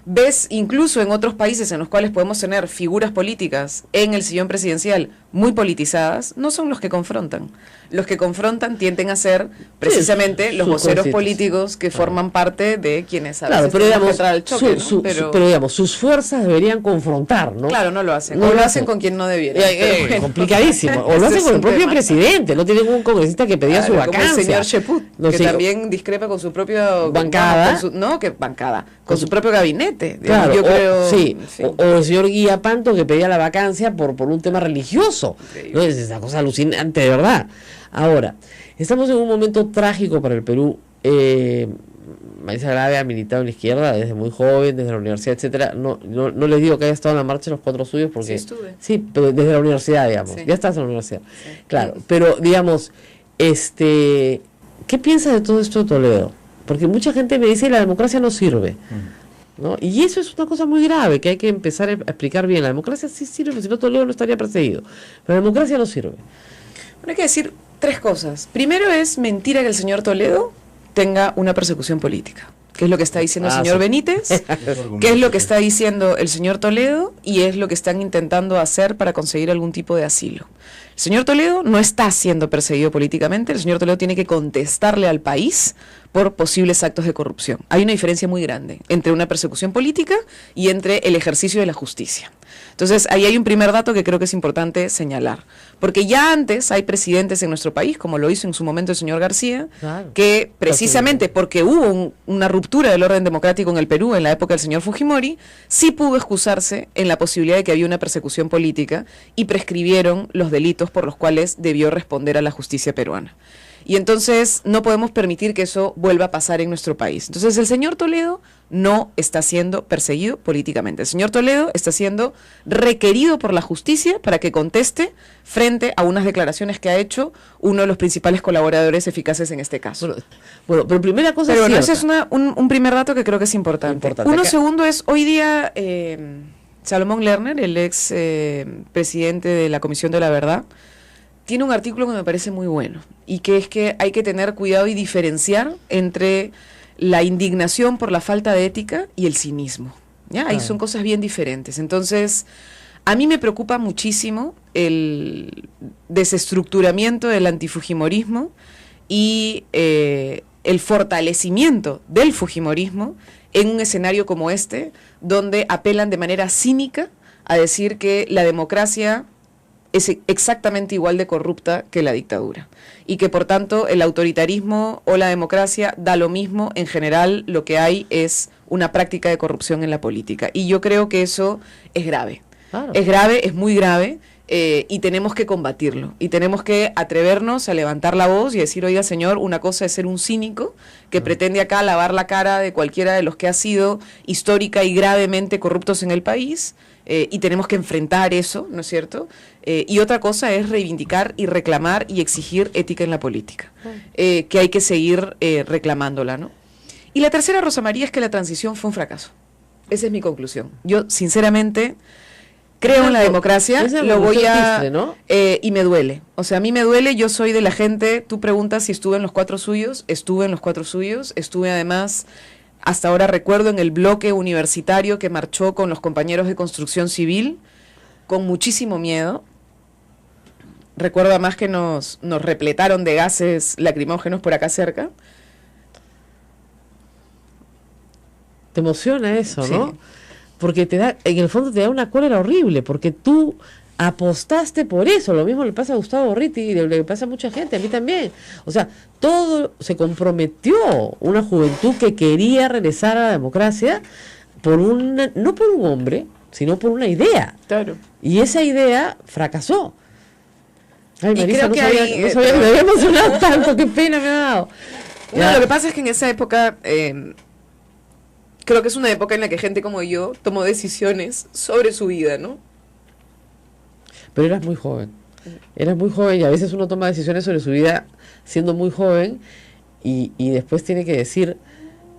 ves incluso en otros países en los cuales podemos tener figuras políticas en el sillón presidencial muy politizadas, no son los que confrontan. Los que confrontan tienden a ser precisamente los voceros políticos que forman parte de quienes a veces pero digamos, que entrar al choque, ¿no? pero digamos, sus fuerzas deberían confrontar, ¿no? Claro, no lo hacen. O lo hacen con quien no debiera. Bueno, complicadísimo. O lo hacen con el propio presidente. No tienen un congresista que pedía su vacancia. Como el señor Cheput, que también discrepa con su propia bancada. Con su propio gabinete. Claro, yo creo, o el señor Guía Panto que pedía la vacancia por un tema religioso. ¿No? Es esa cosa alucinante, de verdad. Ahora, estamos en un momento trágico para el Perú. Marisa Grave ha militado en la izquierda desde muy joven, desde la universidad, etcétera. No les digo que haya estado en la marcha de los 4 suyos porque sí estuve. Sí, pero desde la universidad, digamos. Sí. Ya estás en la universidad. Sí. Claro, pero digamos, ¿qué piensas de todo esto de Toledo? Porque mucha gente me dice la democracia no sirve. ¿No? Y eso es una cosa muy grave que hay que empezar a explicar bien. La democracia sí sirve, si no Toledo no estaría perseguido. Pero la democracia no sirve. Bueno, hay que decir 3 cosas. Primero, es mentira que el señor Toledo tenga una persecución política, que es lo que está diciendo el señor Benítez, que es lo que está diciendo el señor Toledo y es lo que están intentando hacer para conseguir algún tipo de asilo. El señor Toledo no está siendo perseguido políticamente, el señor Toledo tiene que contestarle al país por posibles actos de corrupción. Hay una diferencia muy grande entre una persecución política y entre el ejercicio de la justicia. Entonces, ahí hay un primer dato que creo que es importante señalar. Porque ya antes hay presidentes en nuestro país, como lo hizo en su momento el señor García, claro, que precisamente porque hubo una ruptura del orden democrático en el Perú en la época del señor Fujimori, sí pudo excusarse en la posibilidad de que había una persecución política y prescribieron los delitos por los cuales debió responder a la justicia peruana. Y entonces no podemos permitir que eso vuelva a pasar en nuestro país. Entonces el señor Toledo no está siendo perseguido políticamente. El señor Toledo está siendo requerido por la justicia para que conteste frente a unas declaraciones que ha hecho uno de los principales colaboradores eficaces en este caso. Bueno, pero primera cosa pero ese es un primer dato que creo que es importante. Uno segundo es, hoy día Salomón Lerner, el ex presidente de la Comisión de la Verdad, tiene un artículo que me parece muy bueno y que es que hay que tener cuidado y diferenciar entre la indignación por la falta de ética y el cinismo. ¿Ya? Ahí son cosas bien diferentes. Entonces, a mí me preocupa muchísimo el desestructuramiento del antifujimorismo y el fortalecimiento del fujimorismo en un escenario como este, donde apelan de manera cínica a decir que la democracia es exactamente igual de corrupta que la dictadura y que por tanto el autoritarismo o la democracia da lo mismo. En general lo que hay es una práctica de corrupción en la política y yo creo que eso es grave. Claro. Es grave, es muy grave y tenemos que combatirlo y tenemos que atrevernos a levantar la voz y decir, oiga señor, una cosa es ser un cínico que pretende acá lavar la cara de cualquiera de los que ha sido histórica y gravemente corruptos en el país. Y tenemos que enfrentar eso, ¿no es cierto? Y otra cosa es reivindicar y reclamar y exigir ética en la política, que hay que seguir reclamándola, ¿no? Y la tercera, Rosa María, es que la transición fue un fracaso. Esa es mi conclusión. Yo, sinceramente, creo en la democracia, lo voy a... ¿no? Y me duele. O sea, a mí me duele, yo soy de la gente, tú preguntas si estuve en los 4 suyos, estuve en los 4 suyos, estuve además... Hasta ahora recuerdo en el bloque universitario que marchó con los compañeros de construcción civil, con muchísimo miedo. Recuerdo además que nos repletaron de gases lacrimógenos por acá cerca. Te emociona eso, Sí. ¿no? Porque en el fondo te da una cólera horrible, porque tú apostaste por eso. Lo mismo le pasa a Gustavo Gorriti y le pasa a mucha gente, a mí también. O sea, todo se comprometió, una juventud que quería regresar a la democracia no por un hombre, sino por una idea. Claro. Y esa idea fracasó. Ay, Y Marisa, creo que no sabía que me había emocionado tanto, qué pena me ha dado. No, lo que pasa es que en esa época, creo que es una época en la que gente como yo tomó decisiones sobre su vida, ¿no? Pero eras muy joven. Eras muy joven y a veces uno toma decisiones sobre su vida siendo muy joven y después tiene que decir,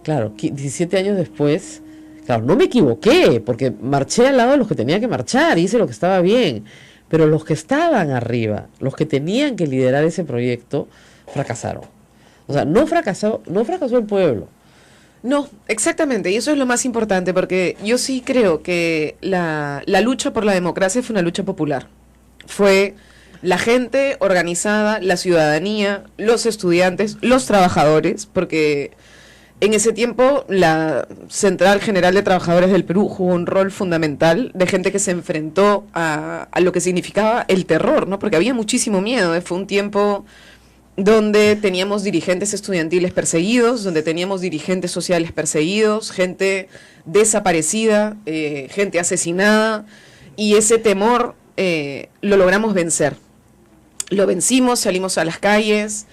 claro, 17 años después, claro, no me equivoqué porque marché al lado de los que tenía que marchar, hice lo que estaba bien, pero los que estaban arriba, los que tenían que liderar ese proyecto, fracasaron. O sea, no fracasó el pueblo. No, exactamente, y eso es lo más importante, porque yo sí creo que la lucha por la democracia fue una lucha popular. Fue la gente organizada, la ciudadanía, los estudiantes, los trabajadores, porque en ese tiempo la Central General de Trabajadores del Perú jugó un rol fundamental de gente que se enfrentó a lo que significaba el terror, ¿no? Porque había muchísimo miedo, fue un tiempo donde teníamos dirigentes estudiantiles perseguidos, donde teníamos dirigentes sociales perseguidos, gente desaparecida, gente asesinada, y ese temor lo logramos vencer. Lo vencimos, salimos a las calles,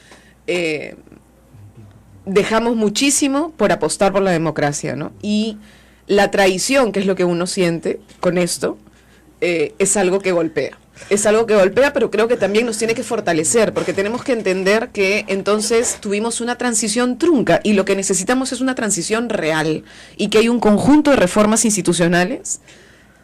dejamos muchísimo por apostar por la democracia, ¿no? Y la traición, que es lo que uno siente con esto, es algo que golpea. Es algo que golpea, pero creo que también nos tiene que fortalecer, porque tenemos que entender que entonces tuvimos una transición trunca y lo que necesitamos es una transición real y que hay un conjunto de reformas institucionales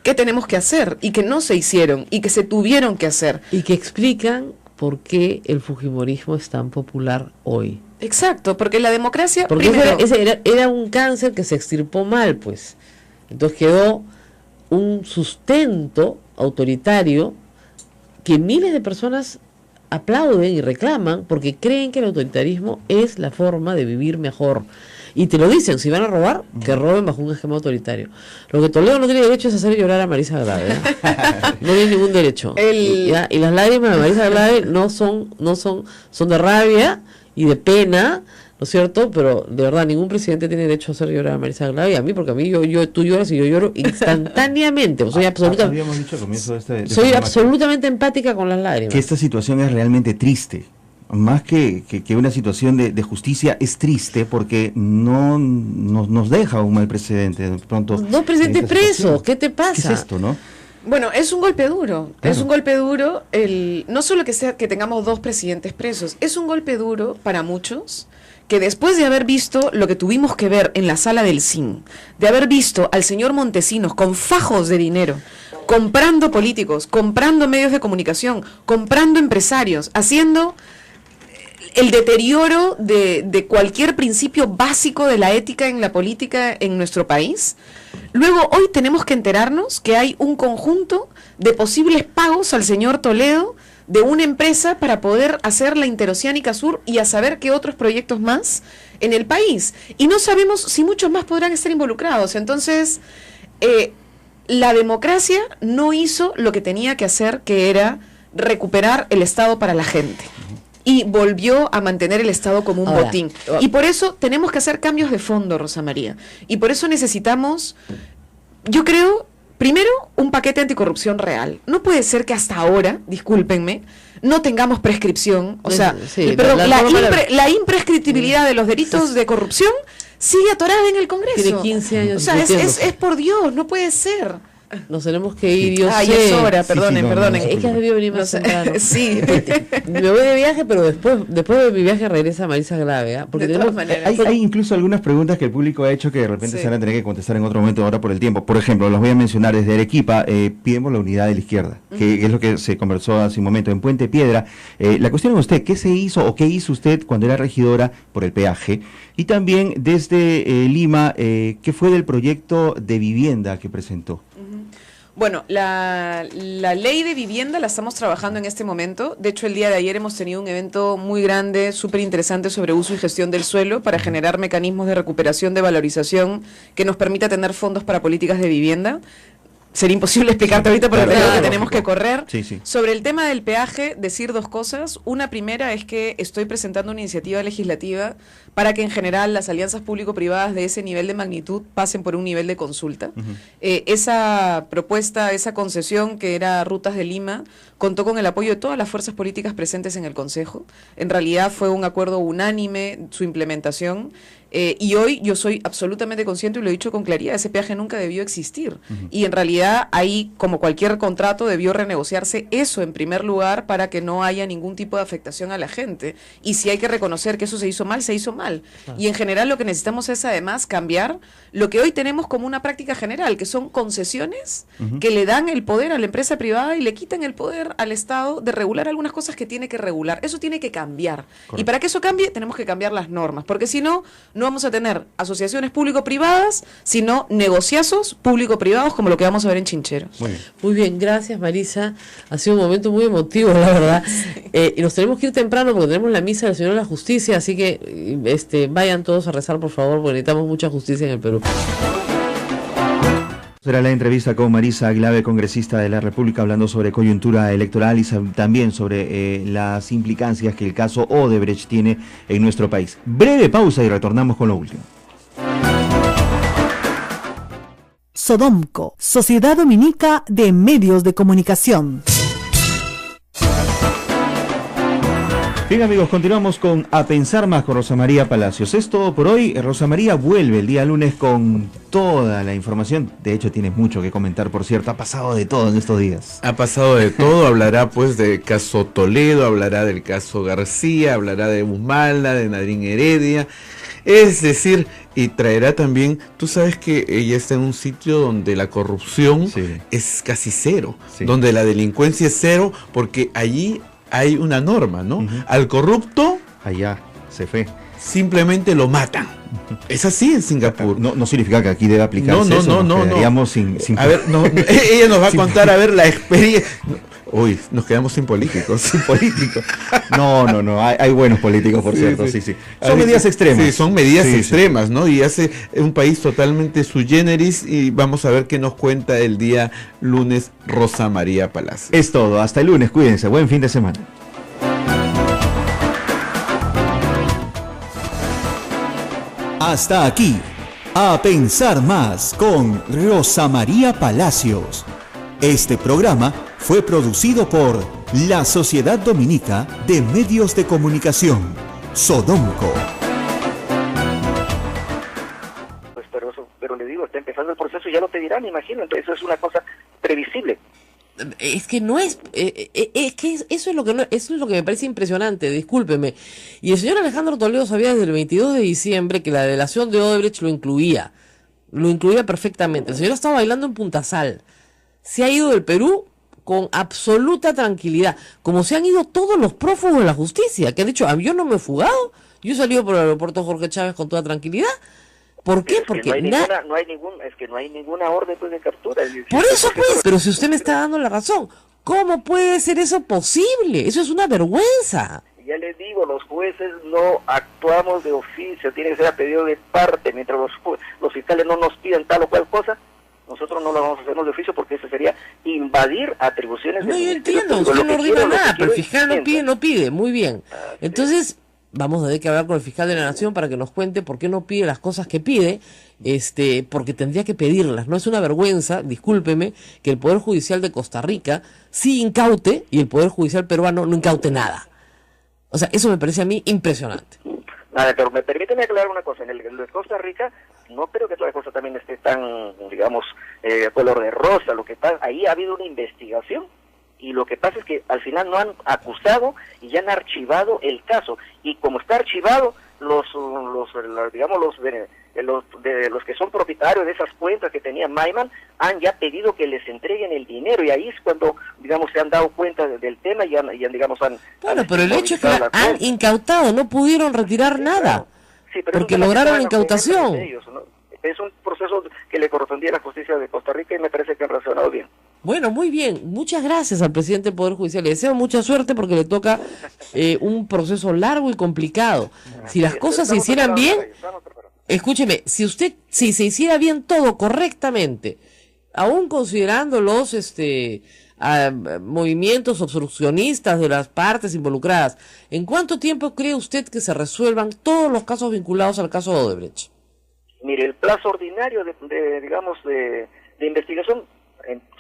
que tenemos que hacer y que no se hicieron y que se tuvieron que hacer. Y que explican por qué el fujimorismo es tan popular hoy. Exacto, porque la democracia... Porque primero, era un cáncer que se extirpó mal, pues. Entonces quedó un sustento autoritario que miles de personas aplauden y reclaman porque creen que el autoritarismo es la forma de vivir mejor. Y te lo dicen, si van a robar, que roben bajo un esquema autoritario. Lo que Toledo no tiene derecho es hacer llorar a Marisa Glave. No tiene ningún derecho. Y las lágrimas de Marisa Glave son de rabia y de pena, ¿no es cierto? Pero de verdad, ningún presidente tiene derecho a hacer llorar a Marisa Glave, y a mí, porque a mí tú lloras y yo lloro instantáneamente. Soy absolutamente empática con las lágrimas. Que esta situación es realmente triste. Más que una situación de justicia, es triste porque no nos deja un mal precedente. De pronto, dos presidentes presos, ¿qué te pasa? ¿Qué es esto, no? Bueno, es un golpe duro, Claro. es un golpe duro, no solo que tengamos 2 presidentes presos, es un golpe duro para muchos que después de haber visto lo que tuvimos que ver en la sala del CIN, de haber visto al señor Montesinos con fajos de dinero, comprando políticos, comprando medios de comunicación, comprando empresarios, haciendo el deterioro de cualquier principio básico de la ética en la política en nuestro país. Luego, hoy tenemos que enterarnos que hay un conjunto de posibles pagos al señor Toledo de una empresa para poder hacer la Interoceánica Sur y a saber qué otros proyectos más en el país. Y no sabemos si muchos más podrán estar involucrados. Entonces, la democracia no hizo lo que tenía que hacer, que era recuperar el Estado para la gente. Y volvió a mantener el Estado como un botín. Y por eso tenemos que hacer cambios de fondo, Rosa María. Y por eso necesitamos, yo creo, primero, un paquete anticorrupción real. No puede ser que hasta ahora, discúlpenme, no tengamos prescripción. O sea, sí, la imprescriptibilidad de los delitos de corrupción sigue atorada en el Congreso. Tiene 15 años. O sea, es por Dios, no puede ser. Nos tenemos que ir, yo Ay, sé. es hora, perdonen. Es que has debido venir más temprano. Sí. Me voy de viaje, pero después de mi viaje regresa Marisa Glave, ¿eh? Porque De todas maneras. Hay incluso algunas preguntas que el público ha hecho que de repente Sí. se van a tener que contestar en otro momento ahora por el tiempo. Por ejemplo, los voy a mencionar desde Arequipa, pidemos la unidad de la izquierda, que es lo que se conversó hace un momento en Puente Piedra. La cuestión es usted, ¿qué se hizo o qué hizo usted cuando era regidora por el peaje? Y también desde Lima, ¿qué fue del proyecto de vivienda que presentó? Bueno, la ley de vivienda la estamos trabajando en este momento. De hecho, el día de ayer hemos tenido un evento muy grande, súper interesante sobre uso y gestión del suelo para generar mecanismos de recuperación, de valorización que nos permita tener fondos para políticas de vivienda. sería imposible explicarte ahorita porque Claro, creo que claro, tenemos que correr. Sí, sí. Sobre el tema del peaje, decir dos cosas. Una primera es que estoy presentando una iniciativa legislativa para que en general las alianzas público-privadas de ese nivel de magnitud pasen por un nivel de consulta. Esa propuesta, esa concesión que era Rutas de Lima, contó con el apoyo de todas las fuerzas políticas presentes en el Consejo. En realidad fue un acuerdo unánime su implementación. Y hoy yo soy absolutamente consciente, y lo he dicho con claridad, ese peaje nunca debió existir. Y en realidad ahí, como cualquier contrato, debió renegociarse eso en primer lugar para que no haya ningún tipo de afectación a la gente. Y si hay que reconocer que eso se hizo mal, se hizo mal. Y en general lo que necesitamos es además cambiar lo que hoy tenemos como una práctica general, que son concesiones que le dan el poder a la empresa privada y le quitan el poder al Estado de regular algunas cosas que tiene que regular. Eso tiene que cambiar. Correcto. Y para que eso cambie, tenemos que cambiar las normas, porque si no, no vamos a tener asociaciones público-privadas, sino negociazos público-privados como lo que vamos a ver en Chincheros. Muy bien, gracias Marisa. Ha sido un momento muy emotivo, la verdad. Y nos tenemos que ir temprano porque tenemos la misa del Señor de la Justicia, así que vayan todos a rezar, por favor, porque necesitamos mucha justicia en el Perú. Será la entrevista con Marisa Glave, congresista de la República, hablando sobre coyuntura electoral y también sobre las implicancias que el caso Odebrecht tiene en nuestro país. Breve pausa y retornamos con lo último. Sodomco, Sociedad Dominica de Medios de Comunicación. Bien amigos, continuamos con A Pensar Más con Rosa María Palacios. Es todo por hoy. Rosa María vuelve el día lunes con toda la información. De hecho tiene mucho que comentar, por cierto. Ha pasado de todo en estos días. Ha pasado de todo. Hablará pues del caso Toledo, hablará del caso García, hablará de Humala, de Nadrín Heredia. Es decir, y traerá también, tú sabes que ella está en un sitio donde la corrupción es casi cero, donde la delincuencia es cero, porque allí hay una norma, ¿no? Al corrupto, allá se fue. Simplemente lo matan. Es así en Singapur. No significa que aquí debe aplicarse eso. No. Sin a ver, ella nos va a contar, a ver, la experiencia. Uy, nos quedamos sin políticos. Sin políticos. No. Hay buenos políticos, por cierto. Sí. Son medidas extremas. Sí, son medidas extremas, ¿no? Y hace un país totalmente sui generis. Y vamos a ver qué nos cuenta el día lunes Rosa María Palacios. Es todo. Hasta el lunes. Cuídense. Buen fin de semana. Hasta aquí, A Pensar Más con Rosa María Palacios. Este programa fue producido por la Sociedad Dominica de Medios de Comunicación, Sodomco. Pues pero le digo, está empezando el proceso y ya lo pedirán, me imagino, entonces eso es una cosa previsible. Es que no es, que eso es lo que no, eso es lo que me parece impresionante, discúlpeme. Y el señor Alejandro Toledo sabía desde el 22 de diciembre que la delación de Odebrecht lo incluía perfectamente. El señor estaba bailando en Punta Sal, se ha ido del Perú con absoluta tranquilidad, como se han ido todos los prófugos de la justicia, que han dicho, yo no me he fugado, yo he salido por el aeropuerto Jorge Chávez con toda tranquilidad. ¿Por qué? Porque no hay ninguna orden pues, de captura. Por eso pues, pero si usted me está dando la razón, ¿cómo puede ser eso posible? Eso es una vergüenza. Ya les digo, los jueces no actuamos de oficio, tiene que ser a pedido de parte, mientras los fiscales no nos pidan tal o cual cosa, nosotros no lo vamos a hacer de oficio porque eso sería invadir atribuciones. No, yo entiendo, usted no ordena nada, pero el fiscal no pide, muy bien. Entonces, vamos a tener que hablar con el fiscal de la Nación para que nos cuente por qué no pide las cosas que pide, porque tendría que pedirlas. No es una vergüenza, discúlpeme, que el Poder Judicial de Costa Rica sí incaute y el Poder Judicial peruano no incaute nada. O sea, eso me parece a mí impresionante. Nada, pero me permíteme aclarar una cosa, en el de Costa Rica no creo que toda la cosa también esté tan, digamos, color de rosa. Lo que pasa, ahí ha habido una investigación y lo que pasa es que al final no han acusado y ya han archivado el caso, y como está archivado, los que son propietarios de esas cuentas que tenía Maiman han ya pedido que les entreguen el dinero, y ahí es cuando, digamos, se han dado cuenta del tema y han digamos, pero el hecho es que han incautado, no pudieron retirar nada, claro. Sí, porque lograron la incautación. Ellos, ¿no? Es un proceso que le correspondía a la justicia de Costa Rica y me parece que han reaccionado bien. Bueno, muy bien. Muchas gracias al presidente del Poder Judicial. Le deseo mucha suerte porque le toca un proceso largo y complicado. Si las cosas se hicieran bien, escúcheme, si se hiciera bien todo correctamente, aún considerando los movimientos obstruccionistas de las partes involucradas, ¿en cuánto tiempo cree usted que se resuelvan todos los casos vinculados al caso Odebrecht? Mire, el plazo ordinario de investigación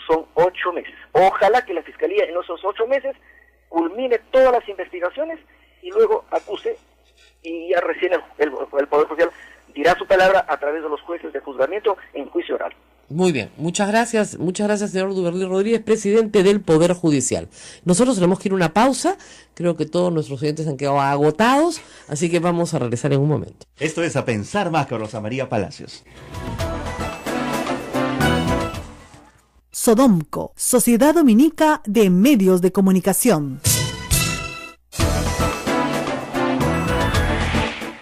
son 8 meses. Ojalá que la Fiscalía en esos 8 meses culmine todas las investigaciones y luego acuse, y ya recién el Poder Judicial dirá su palabra a través de los jueces de juzgamiento en juicio oral. Muy bien, muchas gracias señor Duberly Rodríguez, presidente del Poder Judicial. Nosotros tenemos que ir a una pausa, creo que todos nuestros oyentes han quedado agotados, así que vamos a regresar en un momento. Esto es A Pensar Más con Rosa María Palacios. Sodomco, Sociedad Dominica de Medios de Comunicación.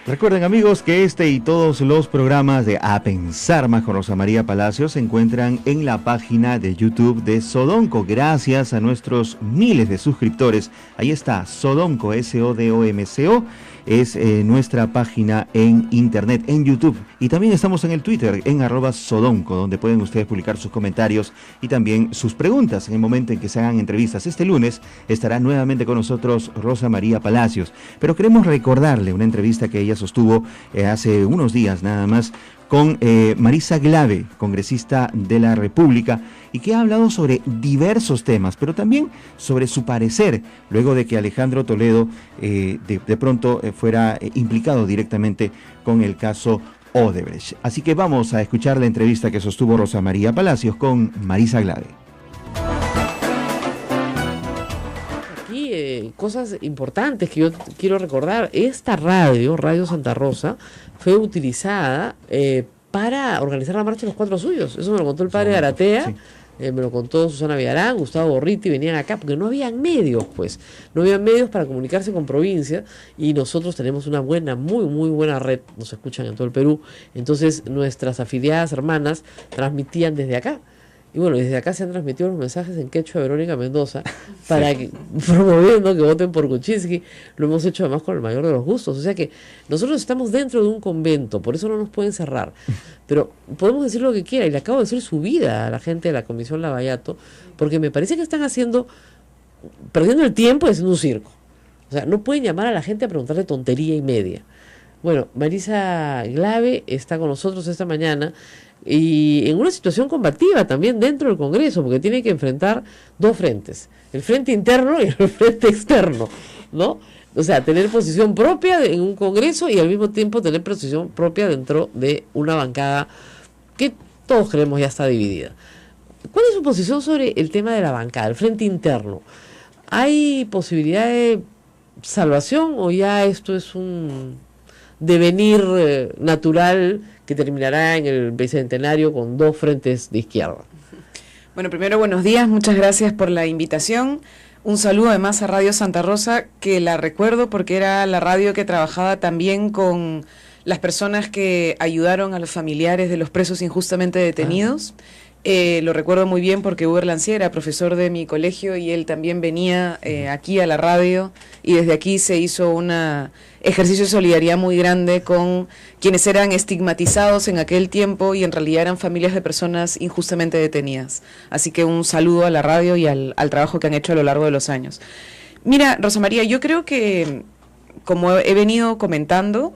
Recuerden, amigos, que este y todos los programas de A Pensar Más con Rosa María Palacios se encuentran en la página de YouTube de Sodomco. Gracias a nuestros miles de suscriptores. Ahí está, Sodomco, SODOMCO. Es nuestra página en internet, en YouTube. Y también estamos en el Twitter, en @Sodomco, donde pueden ustedes publicar sus comentarios y también sus preguntas en el momento en que se hagan entrevistas. Este lunes estará nuevamente con nosotros Rosa María Palacios. Pero queremos recordarle una entrevista que ella sostuvo hace unos días nada más con Marisa Glave, congresista de la República, y que ha hablado sobre diversos temas, pero también sobre su parecer, luego de que Alejandro Toledo de pronto fuera implicado directamente con el caso Odebrecht. Así que vamos a escuchar la entrevista que sostuvo Rosa María Palacios con Marisa Glave. Aquí cosas importantes que yo quiero recordar. Esta Radio Santa Rosa, fue utilizada para organizar la marcha de los 4 suyos. Eso me lo contó el padre Aratea. Sí. Me lo contó Susana Villarán, Gustavo Borriti, venían acá porque no habían medios, no habían medios para comunicarse con provincia, y nosotros tenemos una buena, muy buena red, nos escuchan en todo el Perú, entonces nuestras afiliadas hermanas transmitían desde acá. Y bueno, desde acá se han transmitido los mensajes en quechua de Verónica Mendoza para que, promoviendo que voten por Kuczynski. Lo hemos hecho además con el mayor de los gustos. O sea que nosotros estamos dentro de un convento, por eso no nos pueden cerrar. Pero podemos decir lo que quiera, y le acabo de decir su vida a la gente de la Comisión Lavallato, porque me parece que están perdiendo el tiempo y haciendo un circo. O sea, no pueden llamar a la gente a preguntarle tontería y media. Bueno, Marisa Glave está con nosotros esta mañana, y en una situación combativa también dentro del Congreso, porque tiene que enfrentar 2 frentes, el frente interno y el frente externo, ¿no? O sea, tener posición propia en un Congreso y al mismo tiempo tener posición propia dentro de una bancada que todos creemos ya está dividida. ¿Cuál es su posición sobre el tema de la bancada, el frente interno? ¿Hay posibilidad de salvación o ya esto es un devenir natural que terminará en el bicentenario con 2 frentes de izquierda? Bueno, primero, buenos días, muchas gracias por la invitación. Un saludo además a Radio Santa Rosa, que la recuerdo porque era la radio que trabajaba también con las personas que ayudaron a los familiares de los presos injustamente detenidos. Lo recuerdo muy bien porque Uber Lancier era profesor de mi colegio y él también venía aquí a la radio, y desde aquí se hizo un ejercicio de solidaridad muy grande con quienes eran estigmatizados en aquel tiempo y en realidad eran familias de personas injustamente detenidas. Así que un saludo a la radio y al trabajo que han hecho a lo largo de los años. Mira, Rosa María, yo creo que, como he venido comentando,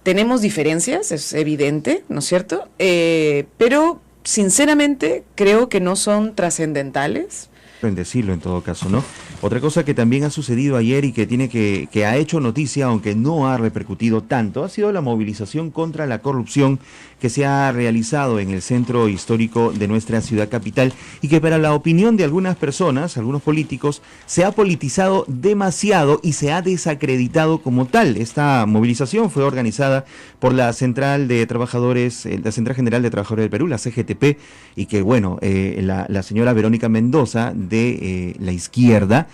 tenemos diferencias, es evidente, ¿no es cierto? Pero sinceramente creo que no son trascendentales. En decirlo en todo caso, ¿no? Otra cosa que también ha sucedido ayer y que ha hecho noticia, aunque no ha repercutido tanto, ha sido la movilización contra la corrupción que se ha realizado en el centro histórico de nuestra ciudad capital, y que para la opinión de algunas personas, algunos políticos, se ha politizado demasiado y se ha desacreditado como tal. Esta movilización fue organizada por la Central de Trabajadores, la Central General de Trabajadores del Perú, la CGTP, y que bueno, la señora Verónica Mendoza de la izquierda,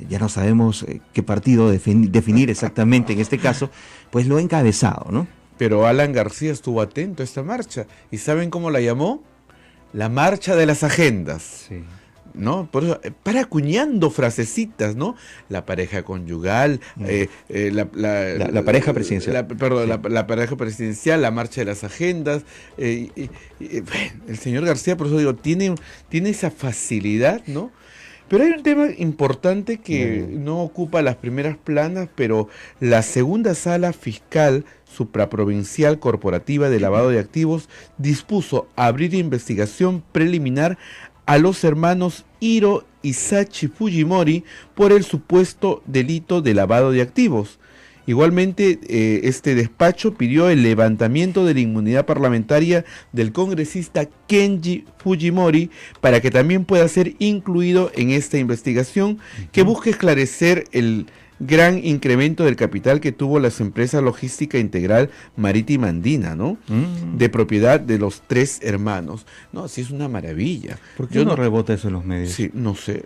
ya no sabemos qué partido definir exactamente en este caso, pues lo ha encabezado, ¿no? Pero Alan García estuvo atento a esta marcha, y ¿saben cómo la llamó? La marcha de las agendas. Sí. ¿no? Por eso, para acuñando frasecitas, ¿no? La pareja conyugal, la pareja presidencial. La pareja presidencial, la marcha de las agendas. Bueno, el señor García, por eso digo, tiene esa facilidad, ¿no? Pero hay un tema importante que no ocupa las primeras planas, pero la segunda sala fiscal supraprovincial corporativa de lavado de activos dispuso abrir investigación preliminar a los hermanos Hiro y Sachi Fujimori por el supuesto delito de lavado de activos. Igualmente, este despacho pidió el levantamiento de la inmunidad parlamentaria del congresista Kenji Fujimori para que también pueda ser incluido en esta investigación que busca esclarecer el gran incremento del capital que tuvo las empresas logística integral marítima andina, ¿no? De propiedad de los 3 hermanos. No, sí es una maravilla. ¿Por qué no rebota eso en los medios? Sí, no sé.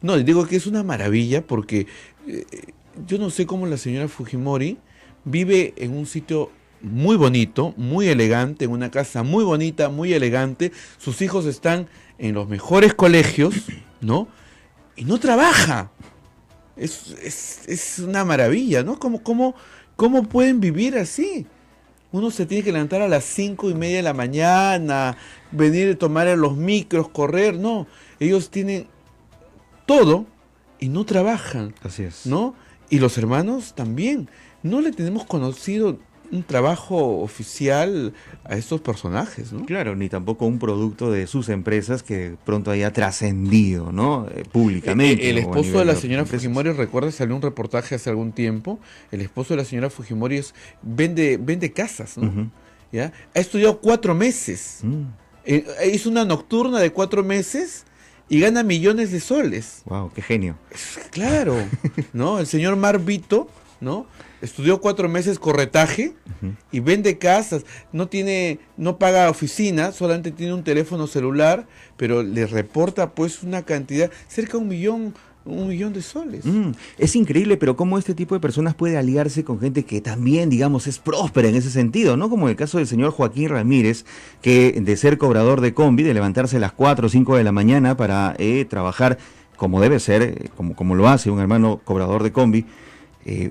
No, digo que es una maravilla porque yo no sé cómo la señora Fujimori vive en un sitio muy bonito, muy elegante, en una casa muy bonita, muy elegante. Sus hijos están en los mejores colegios, ¿no? Y no trabaja. Es una maravilla, ¿no? ¿Cómo pueden vivir así? Uno se tiene que levantar a las 5:30 de la mañana, venir a tomar los micros, correr, no. Ellos tienen todo y no trabajan. Así es. ¿No? Y los hermanos también. No le tenemos conocido un trabajo oficial a estos personajes, ¿no? Claro, ni tampoco un producto de sus empresas que pronto haya trascendido, ¿no? Públicamente. El esposo de la señora Fujimori, recuerda, salió un reportaje hace algún tiempo, el esposo de la señora Fujimori vende casas, ¿no? ¿Ya? Ha estudiado 4 meses, hizo una nocturna de 4 meses y gana millones de soles. Wow, qué genio. Claro, ¿no? El señor Marvito, ¿no? Estudió 4 meses corretaje y vende casas, no paga oficina, solamente tiene un teléfono celular, pero le reporta pues una cantidad, cerca de un millón de soles. Es increíble, pero cómo este tipo de personas puede aliarse con gente que también, digamos, es próspera en ese sentido, ¿no? Como el caso del señor Joaquín Ramírez, que de ser cobrador de combi, de levantarse a las 4 o 5 de la mañana para trabajar como debe ser, como lo hace un hermano cobrador de combi,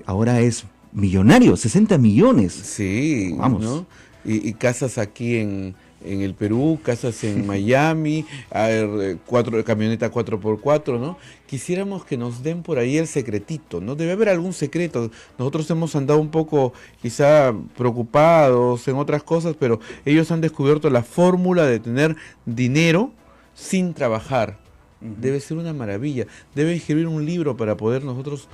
ahora es millonario, 60 millones. Sí, vamos. ¿no? Y casas aquí en el Perú, casas en Miami, camioneta 4x4, ¿no? Quisiéramos que nos den por ahí el secretito, ¿no? Debe haber algún secreto. Nosotros hemos andado un poco quizá preocupados en otras cosas, pero ellos han descubierto la fórmula de tener dinero sin trabajar. Debe ser una maravilla. Debe escribir un libro para poder nosotros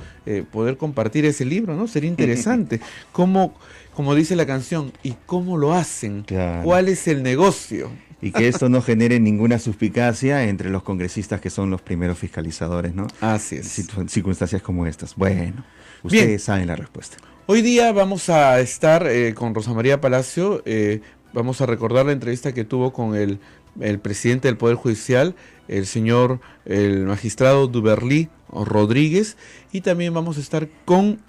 poder compartir ese libro, ¿no? Sería interesante. Como dice la canción, ¿y cómo lo hacen? Claro. ¿Cuál es el negocio? Y que esto no genere ninguna suspicacia entre los congresistas que son los primeros fiscalizadores, ¿no? Así es. Circunstancias como estas. Bueno, ustedes Bien. saben la respuesta. Hoy día vamos a estar con Rosa María Palacio. Vamos a recordar la entrevista que tuvo con el presidente del Poder Judicial, el magistrado Duberly Rodríguez, y también vamos a estar con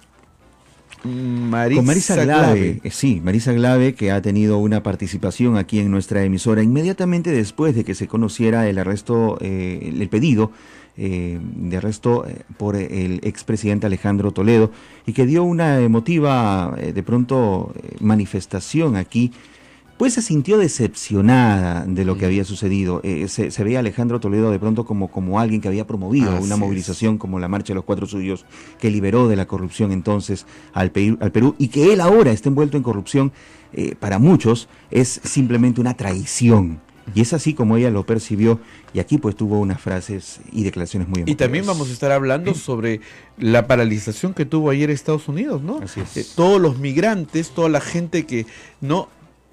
Marisa Glave. Sí, Marisa Glave, que ha tenido una participación aquí en nuestra emisora inmediatamente después de que se conociera el arresto, el pedido de arresto por el expresidente Alejandro Toledo, y que dio una emotiva, de pronto, manifestación aquí. Pues se sintió decepcionada de lo que había sucedido. Se veía a Alejandro Toledo de pronto como alguien que había promovido una movilización como la Marcha de los 4 Suyos, que liberó de la corrupción entonces al Perú, y que él ahora está envuelto en corrupción, para muchos es simplemente una traición. Y es así como ella lo percibió, y aquí pues tuvo unas frases y declaraciones muy emotivas. Y también vamos a estar hablando sobre la paralización que tuvo ayer Estados Unidos, ¿no? Así es. Todos los migrantes, toda la gente que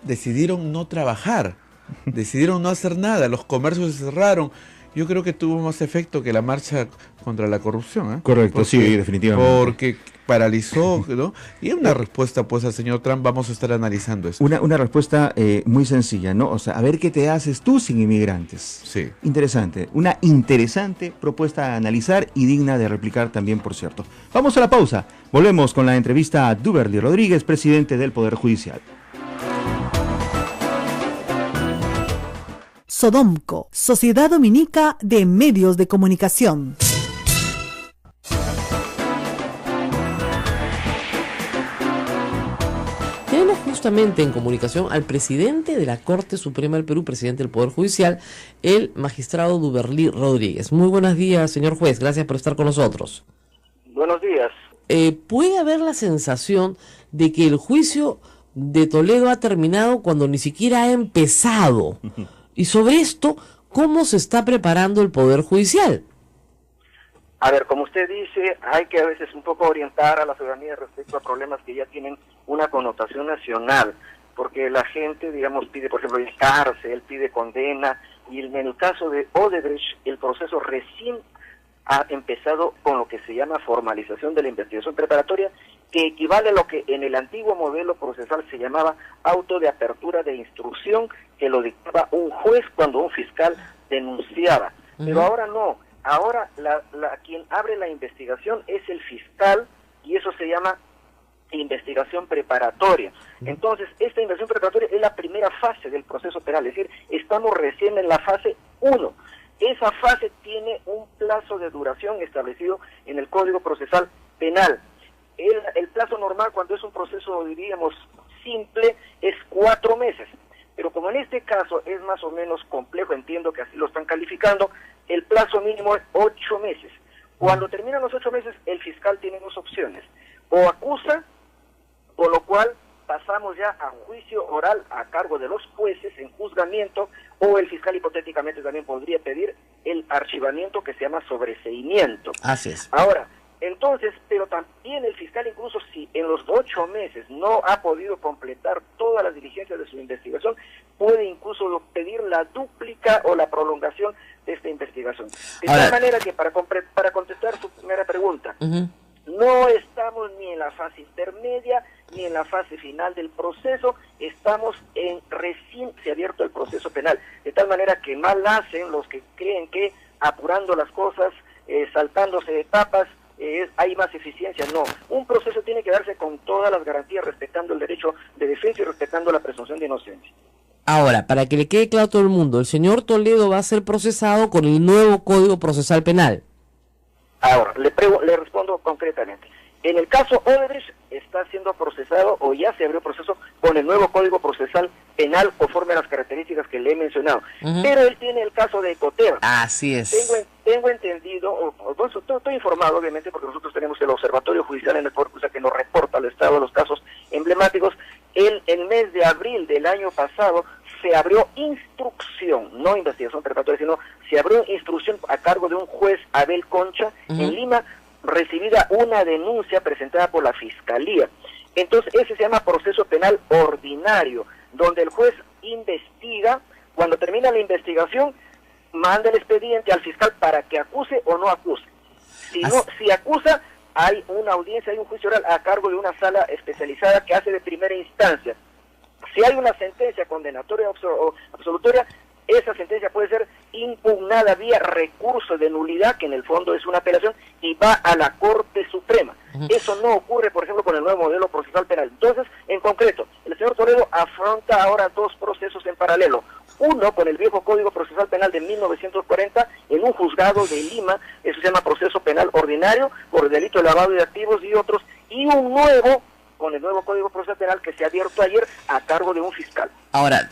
decidieron no trabajar, decidieron no hacer nada, los comercios se cerraron. Yo creo que tuvo más efecto que la marcha contra la corrupción, ¿eh? Correcto, sí, definitivamente. Porque paralizó, ¿no? Y una respuesta, pues, al señor Trump, vamos a estar analizando eso. Una respuesta muy sencilla, ¿no? O sea, a ver qué te haces tú sin inmigrantes. Sí. Interesante, una interesante propuesta a analizar y digna de replicar también, por cierto. Vamos a la pausa, volvemos con la entrevista a Duberly Rodríguez, presidente del Poder Judicial. Sodomco, Sociedad Dominica de Medios de Comunicación. Tenemos justamente en comunicación al presidente de la Corte Suprema del Perú, presidente del Poder Judicial, el magistrado Duberlí Rodríguez. Muy buenos días, señor juez, gracias por estar con nosotros. Buenos días. ¿Puede haber la sensación de que el juicio de Toledo ha terminado cuando ni siquiera ha empezado? Y sobre esto, ¿cómo se está preparando el Poder Judicial? A ver, como usted dice, hay que a veces un poco orientar a la ciudadanía respecto a problemas que ya tienen una connotación nacional, porque la gente, digamos, pide, por ejemplo, cárcel, pide condena, y en el caso de Odebrecht, el proceso recién ha empezado con lo que se llama formalización de la investigación preparatoria, que equivale a lo que en el antiguo modelo procesal se llamaba auto de apertura de instrucción, que lo dictaba un juez cuando un fiscal denunciaba. Pero ahora no, ahora quien abre la investigación es el fiscal, y eso se llama investigación preparatoria. Entonces, esta investigación preparatoria es la primera fase del proceso penal, es decir, estamos recién en la fase 1. Esa fase tiene un plazo de duración establecido en el Código Procesal Penal. El plazo normal, cuando es un proceso, diríamos, simple, es 4 meses. Pero como en este caso es más o menos complejo, entiendo que así lo están calificando, el plazo mínimo es 8 meses. Cuando terminan los 8 meses, el fiscal tiene 2 opciones. O acusa, con lo cual pasamos ya a juicio oral a cargo de los jueces en juzgamiento, o el fiscal hipotéticamente también podría pedir el archivamiento, que se llama sobreseimiento. Así es. Ahora, entonces, pero también el fiscal, incluso si en los 8 meses no ha podido completar todas las diligencias de su investigación, puede incluso pedir la dúplica o la prolongación de esta investigación. De tal manera que para contestar su primera pregunta, no estamos ni en la fase intermedia ni en la fase final del proceso, estamos recién se ha abierto el proceso penal, de tal manera que mal hacen los que creen que apurando las cosas, saltándose etapas, hay más eficiencia. No, un proceso tiene que darse con todas las garantías, respetando el derecho de defensa y respetando la presunción de inocencia. Ahora, para que le quede claro a todo el mundo, el señor Toledo va a ser procesado con el nuevo Código Procesal Penal. Ahora, le respondo concretamente. En el caso Odebrecht está siendo procesado o ya se abrió proceso con el nuevo Código Procesal Penal conforme a las características que le he mencionado. Pero él tiene el caso de Ecoteva. Así es. Tengo entendido, estoy informado obviamente porque nosotros tenemos el Observatorio Judicial en el Poder Judicial que nos reporta el estado de los casos emblemáticos. El mes de abril del año pasado se abrió instrucción, no investigación preparatoria, sino se abrió instrucción a cargo de un juez, Abel Concha, en Lima, recibida una denuncia presentada por la Fiscalía. Entonces, ese se llama proceso penal ordinario, donde el juez investiga, cuando termina la investigación, manda el expediente al fiscal para que acuse o no acuse. Si acusa, hay una audiencia, hay un juicio oral a cargo de una sala especializada que hace de primera instancia. Si hay una sentencia condenatoria o absolutoria, esa sentencia puede ser impugnada vía recurso de nulidad, que en el fondo es una apelación, y va a la Corte Suprema. Eso no ocurre, por ejemplo, con el nuevo modelo procesal penal. Entonces, en concreto, el señor Toledo afronta ahora 2 procesos en paralelo. Uno, con el viejo Código Procesal Penal de 1940, en un juzgado de Lima, eso se llama proceso penal ordinario, por el delito de lavado de activos y otros, y un nuevo, con el nuevo Código Procesal Penal que se ha abierto ayer a cargo de un fiscal. Ahora,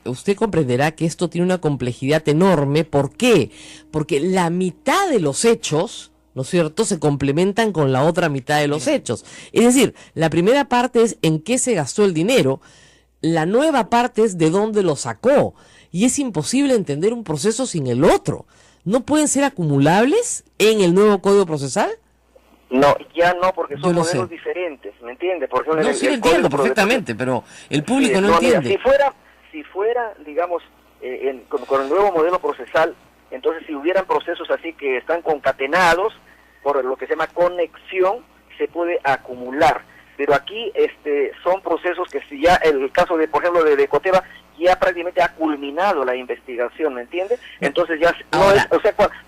usted comprenderá que esto tiene una complejidad enorme. ¿Por qué? Porque la mitad de los hechos, ¿no es cierto?, se complementan con la otra mitad de los hechos. Es decir, la primera parte es en qué se gastó el dinero, la nueva parte es de dónde lo sacó, y es imposible entender un proceso sin el otro. ¿No pueden ser acumulables en el nuevo Código Procesal? No, ya no, porque son modelos diferentes, ¿me entiende? Por ejemplo, no, sí lo entiendo perfectamente, pero el público no entiende. Mira, si fuera, digamos, con el nuevo modelo procesal, entonces si hubieran procesos así que están concatenados por lo que se llama conexión, se puede acumular. Pero aquí son procesos que si ya el caso de, por ejemplo, de Ecoteva, ya prácticamente ha culminado la investigación, ¿me entiende? Entonces ya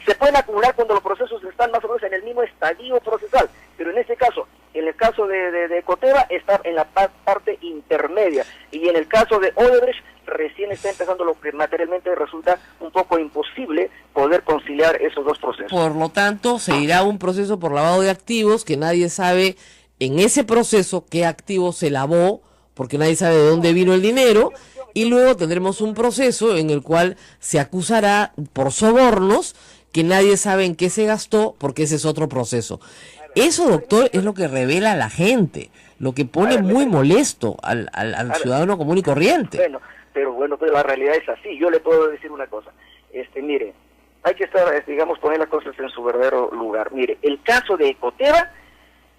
se pueden acumular cuando los procesos están más o menos en el mismo estadio procesal, pero en este caso, en el caso de Ecoteva está en la parte intermedia, y en el caso de Odebrecht recién está empezando lo que materialmente resulta un poco imposible poder conciliar esos dos procesos. Por lo tanto, se irá un proceso por lavado de activos que nadie sabe en ese proceso qué activo se lavó, porque nadie sabe de dónde vino el dinero, y luego tendremos un proceso en el cual se acusará por sobornos que nadie sabe en qué se gastó, porque ese es otro proceso. Eso, doctor, es lo que revela a la gente, lo que pone muy molesto al ciudadano común y corriente. Bueno, pero la realidad es así. Yo le puedo decir una cosa. Mire, hay que estar, digamos, poner las cosas en su verdadero lugar. Mire, el caso de Ecoteva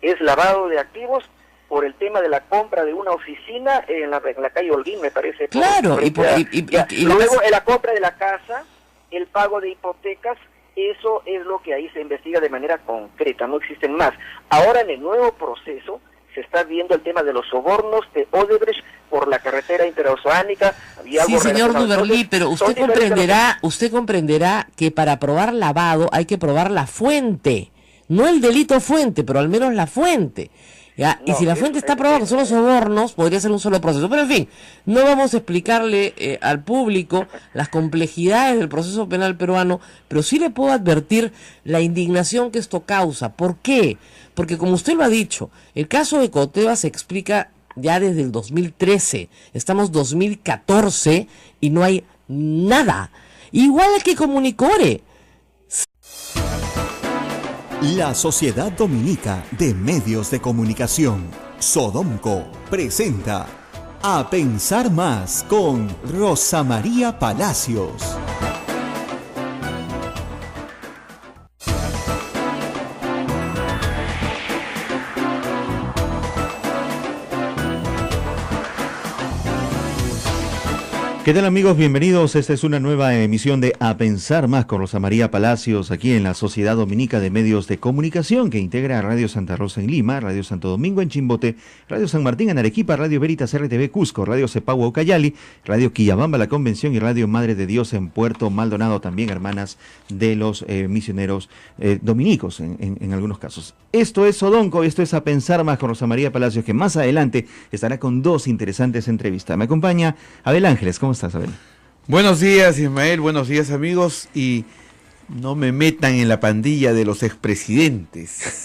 es lavado de activos por el tema de la compra de una oficina en la calle Holguín, me parece. Claro, luego la compra de la casa, el pago de hipotecas, eso es lo que ahí se investiga de manera concreta, no existen más. Ahora en el nuevo proceso se está viendo el tema de los sobornos de Odebrecht por la carretera interoceánica. Sí, señor Duverly, pero usted comprenderá que para probar lavado hay que probar la fuente, no el delito fuente, pero al menos la fuente. ¿Ya? Y si la fuente está probada que son los sobornos, podría ser un solo proceso. Pero en fin, no vamos a explicarle al público las complejidades del proceso penal peruano, pero sí le puedo advertir la indignación que esto causa. ¿Por qué? Porque como usted lo ha dicho, el caso de Ecoteva se explica ya desde el 2013. Estamos 2014 y no hay nada. Igual que Comunicore. La Sociedad Dominica de Medios de Comunicación, Sodomco, presenta A Pensar Más con Rosa María Palacios. ¿Qué tal, amigos? Bienvenidos. Esta es una nueva emisión de A Pensar Más con Rosa María Palacios, aquí en la Sociedad Dominica de Medios de Comunicación, que integra a Radio Santa Rosa en Lima, Radio Santo Domingo en Chimbote, Radio San Martín en Arequipa, Radio Veritas RTV Cusco, Radio Cepagua Ucayali, Radio Quillabamba La Convención y Radio Madre de Dios en Puerto Maldonado, también hermanas de los misioneros dominicos en algunos casos. Esto es Sodomco, esto es A Pensar Más con Rosa María Palacios, que más adelante estará con dos interesantes entrevistas. Me acompaña Abel Ángeles. ¿Cómo estás, Abel? Buenos días, Ismael, buenos días, amigos, y no me metan en la pandilla de los expresidentes.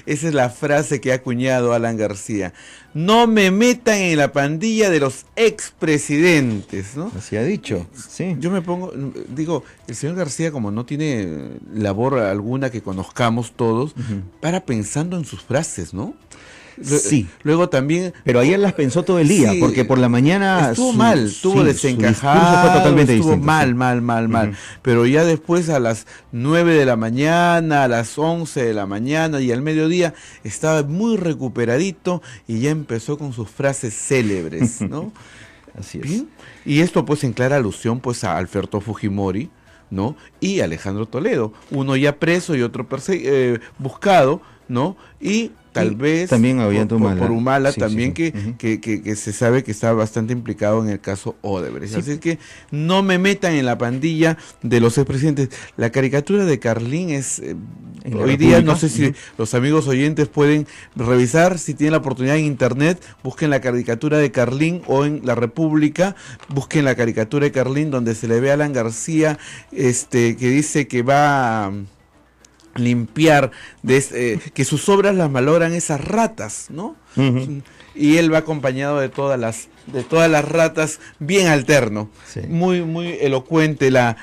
Esa es la frase que ha acuñado Alan García. No me metan en la pandilla de los expresidentes, ¿no? Así ha dicho, sí. Yo me pongo, digo, el señor García, como no tiene labor alguna que conozcamos todos, para pensando en sus frases, ¿no? Sí. Luego también... Pero ayer las pensó todo el día, sí, porque por la mañana... Estuvo desencajado, fue totalmente estuvo distinto, mal. Pero ya después a las 9 de la mañana, a las 11 de la mañana y al mediodía estaba muy recuperadito y ya empezó con sus frases célebres, ¿no? Así es. ¿Bien? Y esto pues en clara alusión pues a Alberto Fujimori, ¿no? Y Alejandro Toledo, uno ya preso y otro buscado, ¿no? Y tal vez también por Humala sí, también sí. Que se sabe que está bastante implicado en el caso Odebrecht. Sí. Así que no me metan en la pandilla de los expresidentes. La caricatura de Carlín es hoy día, no sé si los amigos oyentes pueden revisar, si tienen la oportunidad en internet, busquen la caricatura de Carlín, o en La República, busquen la caricatura de Carlín donde se le ve a Alan García que dice que va a limpiar que sus obras las malogran esas ratas, ¿no? Y él va acompañado de todas las ratas, bien alterno. Sí. Muy elocuente la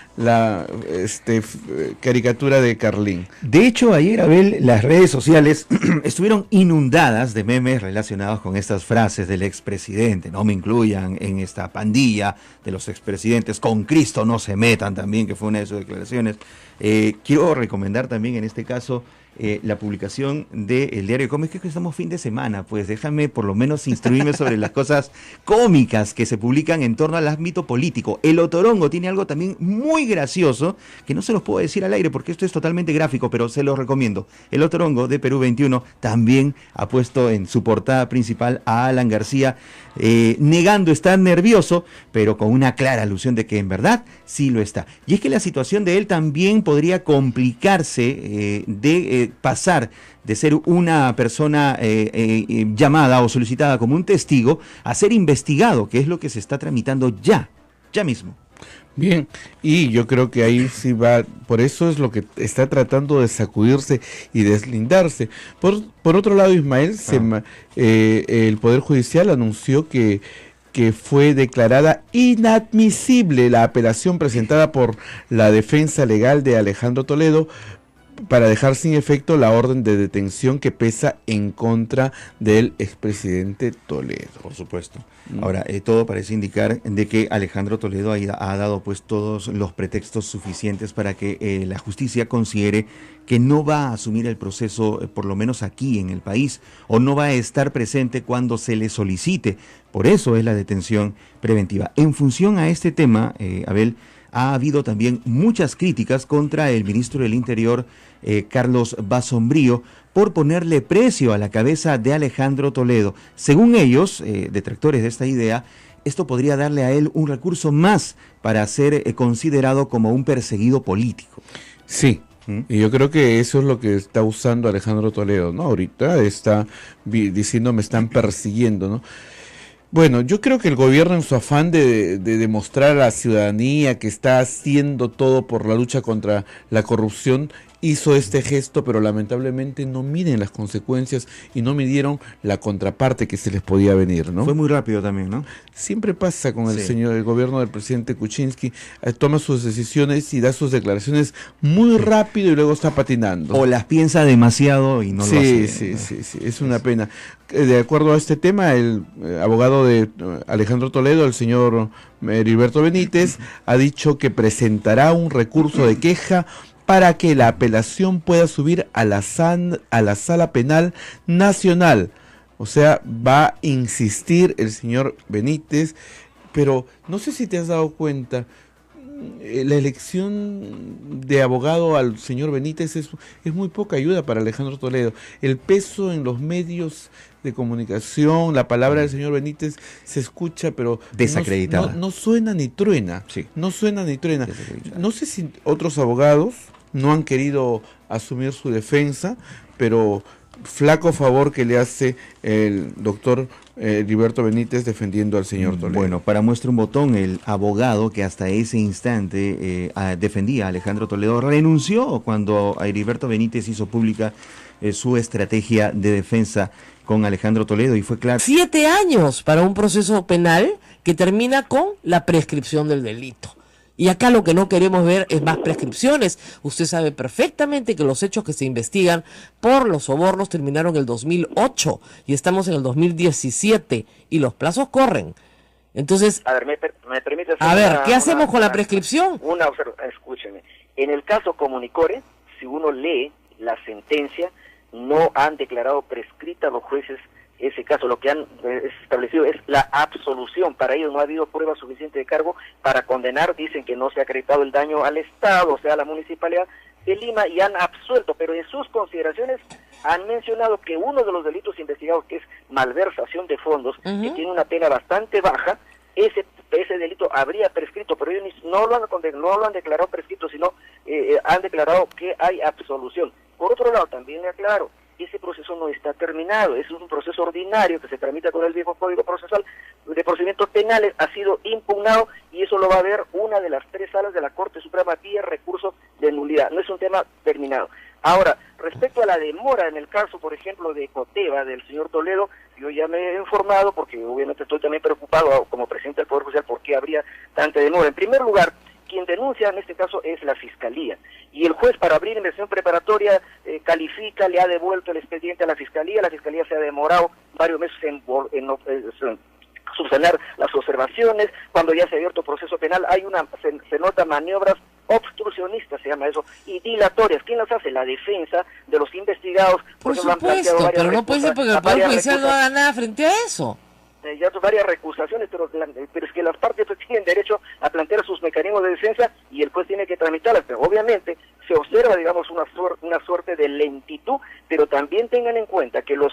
caricatura de Carlín. De hecho, ayer, Abel, las redes sociales estuvieron inundadas de memes relacionados con estas frases del expresidente. No me incluyan en esta pandilla de los expresidentes, con Cristo no se metan también, que fue una de sus declaraciones. Quiero recomendar también en este caso la publicación del diario Cómics, que estamos fin de semana, pues déjame por lo menos instruirme sobre las cosas cómicas que se publican en torno al ámbito político. El Otorongo tiene algo también muy gracioso, que no se los puedo decir al aire porque esto es totalmente gráfico, pero se los recomiendo. El Otorongo de Perú 21 también ha puesto en su portada principal a Alan García, negando estar nervioso, pero con una clara alusión de que en verdad sí lo está. Y es que la situación de él también podría complicarse pasar de ser una persona llamada o solicitada como un testigo a ser investigado, que es lo que se está tramitando ya mismo. Bien, y yo creo que ahí sí va, por eso es lo que está tratando de sacudirse y deslindarse. Por otro lado, Ismael, el Poder Judicial anunció que fue declarada inadmisible la apelación presentada por la defensa legal de Alejandro Toledo para dejar sin efecto la orden de detención que pesa en contra del expresidente Toledo. Por supuesto. Ahora, todo parece indicar de que Alejandro Toledo ha dado pues todos los pretextos suficientes para que la justicia considere que no va a asumir el proceso, por lo menos aquí en el país, o no va a estar presente cuando se le solicite. Por eso es la detención preventiva. En función a este tema, Abel, ha habido también muchas críticas contra el ministro del Interior, Carlos Basombrío, por ponerle precio a la cabeza de Alejandro Toledo. Según ellos, detractores de esta idea, esto podría darle a él un recurso más para ser considerado como un perseguido político. Sí. Y yo creo que eso es lo que está usando Alejandro Toledo, ¿no? Ahorita está diciendo me están persiguiendo, ¿no? Bueno, yo creo que el gobierno, en su afán de demostrar a la ciudadanía que está haciendo todo por la lucha contra la corrupción, hizo este gesto, pero lamentablemente no miden las consecuencias y no midieron la contraparte que se les podía venir, ¿no? Fue muy rápido también, ¿no? Siempre pasa con el gobierno del presidente Kuczynski, toma sus decisiones y da sus declaraciones muy rápido y luego está patinando. O las piensa demasiado y no lo hace. Sí, es una pena. De acuerdo a este tema, el abogado de Alejandro Toledo, el señor Heriberto Benítez, ha dicho que presentará un recurso de queja para que la apelación pueda subir a la Sala Penal Nacional. O sea, va a insistir el señor Benítez, pero no sé si te has dado cuenta, la elección de abogado al señor Benítez es muy poca ayuda para Alejandro Toledo. El peso en los medios de comunicación, la palabra del señor Benítez se escucha, pero desacreditada. No suena ni truena. Sí. No suena ni truena. No sé si otros abogados no han querido asumir su defensa, pero flaco favor que le hace el doctor Heriberto Benítez defendiendo al señor Toledo. Bueno, para muestra un botón, el abogado que hasta ese instante defendía a Alejandro Toledo renunció cuando Heriberto Benítez hizo pública su estrategia de defensa con Alejandro Toledo, y fue claro. 7 años para un proceso penal que termina con la prescripción del delito. Y acá lo que no queremos ver es más prescripciones. Usted sabe perfectamente que los hechos que se investigan por los sobornos terminaron en el 2008 y estamos en el 2017 y los plazos corren. Entonces, a ver, me permite hacer ¿qué hacemos con la prescripción? Escúcheme. En el caso Comunicore, si uno lee la sentencia, no han declarado prescrita los jueces ese caso. Lo que han establecido es la absolución. Para ellos no ha habido prueba suficiente de cargo para condenar. Dicen que no se ha acreditado el daño al Estado, o sea, a la Municipalidad de Lima, y han absuelto, pero en sus consideraciones han mencionado que uno de los delitos investigados, que es malversación de fondos, que tiene una pena bastante baja, ese delito habría prescrito, pero ellos no lo han declarado prescrito, sino han declarado que hay absolución. Por otro lado, también le aclaro, ese proceso no está terminado, es un proceso ordinario que se tramita con el viejo Código Procesal de Procedimientos Penales, ha sido impugnado y eso lo va a ver una de las 3 salas de la Corte Suprema vía recurso de nulidad. No es un tema terminado. Ahora, respecto a la demora en el caso, por ejemplo, de Coteva, del señor Toledo, yo ya me he informado, porque obviamente estoy también preocupado como presidente del Poder Judicial por qué habría tanta demora. En primer lugar, quien denuncia en este caso es la Fiscalía, y el juez, para abrir investigación preparatoria, califica, le ha devuelto el expediente a la Fiscalía se ha demorado varios meses en subsanar las observaciones. Cuando ya se ha abierto proceso penal, se nota maniobras obstruccionistas, se llama eso, y dilatorias. ¿Quién las hace? La defensa de los investigados. Por supuesto, pero no puede ser porque el Poder Judicial no haga nada frente a eso. Ya varias recusaciones, pero es que las partes tienen derecho a plantear sus mecanismos de defensa y el juez tiene que tramitarlas. Pero obviamente se observa, digamos, una suerte de lentitud, pero también tengan en cuenta que los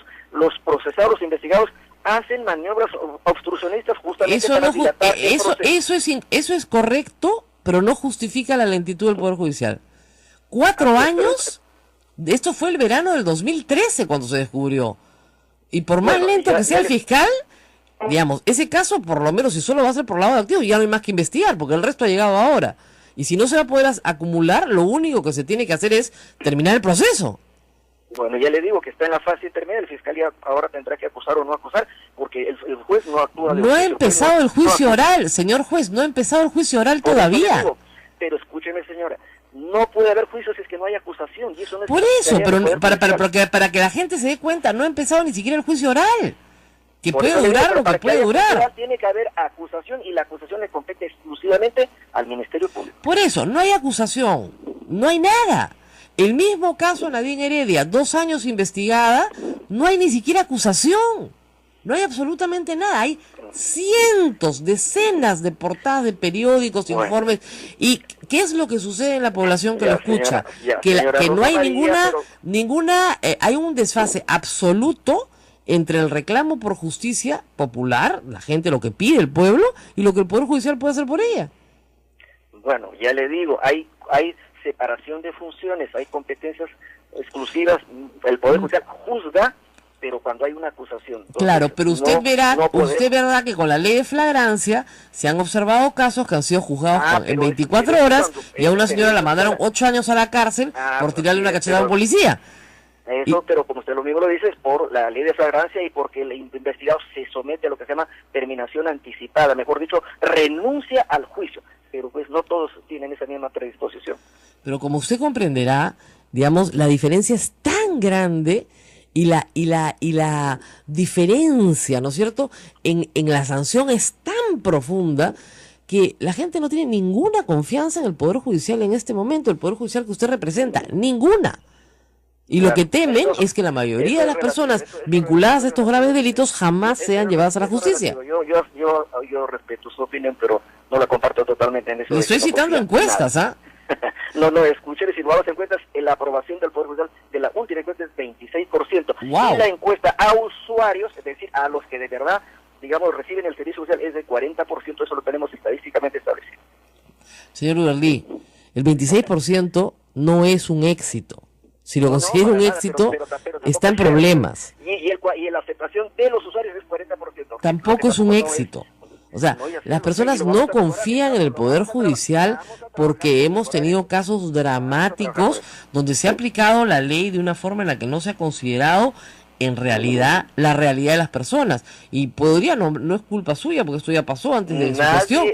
procesados, los investigados, hacen maniobras obstruccionistas justamente para dilatar el proceso. Eso es correcto, pero no justifica la lentitud del Poder Judicial. 4 años Esto fue el verano del 2013 cuando se descubrió. Y por más lento que sea el fiscal, digamos, ese caso por lo menos si solo va a ser por lavado de activos, ya no hay más que investigar, porque el resto ha llegado ahora. Y si no se va a poder acumular, lo único que se tiene que hacer es terminar el proceso. Bueno, ya le digo que está en la fase terminal, el fiscal ya ahora tendrá que acusar o no acusar, porque el juez no actúa de No ha oficio, empezado el juicio oral, señor juez, no ha empezado el juicio oral todavía. Digo, pero escúcheme, señora, no puede haber juicio si es que no hay acusación, y eso no es Por eso, pero para que la gente se dé cuenta, no ha empezado ni siquiera el juicio oral, que puede durar lo que puede durar. Tiene que haber acusación, y la acusación le compete exclusivamente al Ministerio Público. Por eso, no hay acusación, no hay nada. El mismo caso Nadine Heredia, 2 años investigada, no hay ni siquiera acusación. No hay absolutamente nada. Hay cientos, decenas de portadas de periódicos, informes. ¿Y qué es lo que sucede en la población que lo escucha? Que no hay ninguna hay un desfase absoluto entre el reclamo por justicia popular, la gente lo que pide el pueblo, y lo que el Poder Judicial puede hacer por ella. Bueno, ya le digo, hay separación de funciones, hay competencias exclusivas, el Poder Judicial juzga, pero cuando hay una acusación. Entonces, claro, pero usted verá que con la ley de flagrancia se han observado casos que han sido juzgados en 24 horas y a una señora la mandaron 8 años a la cárcel por tirarle una cachetada a un policía. Eso, pero como usted lo mismo lo dice, es por la ley de flagrancia y porque el investigado se somete a lo que se llama terminación anticipada, mejor dicho, renuncia al juicio. Pero pues no todos tienen esa misma predisposición. Pero como usted comprenderá, digamos, la diferencia es tan grande y la diferencia, ¿no es cierto?, en la sanción es tan profunda que la gente no tiene ninguna confianza en el Poder Judicial en este momento, el Poder Judicial que usted representa, ninguna. Y lo que temen es que la mayoría de las personas vinculadas a estos graves delitos jamás sean llevadas a la justicia. Yo respeto su opinión, pero no la comparto totalmente en eso. Le estoy citando encuestas, ¿ah? No, escuché, si no las encuestas, la aprobación del Poder Judicial de la última encuesta es 26%. Wow. Y la encuesta a usuarios, es decir, a los que de verdad, digamos, reciben el servicio social, es de 40%, eso lo tenemos estadísticamente establecido. Señor Uberlí, el 26% no es un éxito. Si lo considera un éxito, pero está en problemas. Y la aceptación de los usuarios es 40%. Tampoco es un éxito. O sea, las personas no confían en el Poder Judicial porque hemos tenido casos dramáticos donde se ha aplicado la ley de una forma en la que no se ha considerado en realidad la realidad de las personas. Y no es culpa suya porque esto ya pasó antes de su gestión.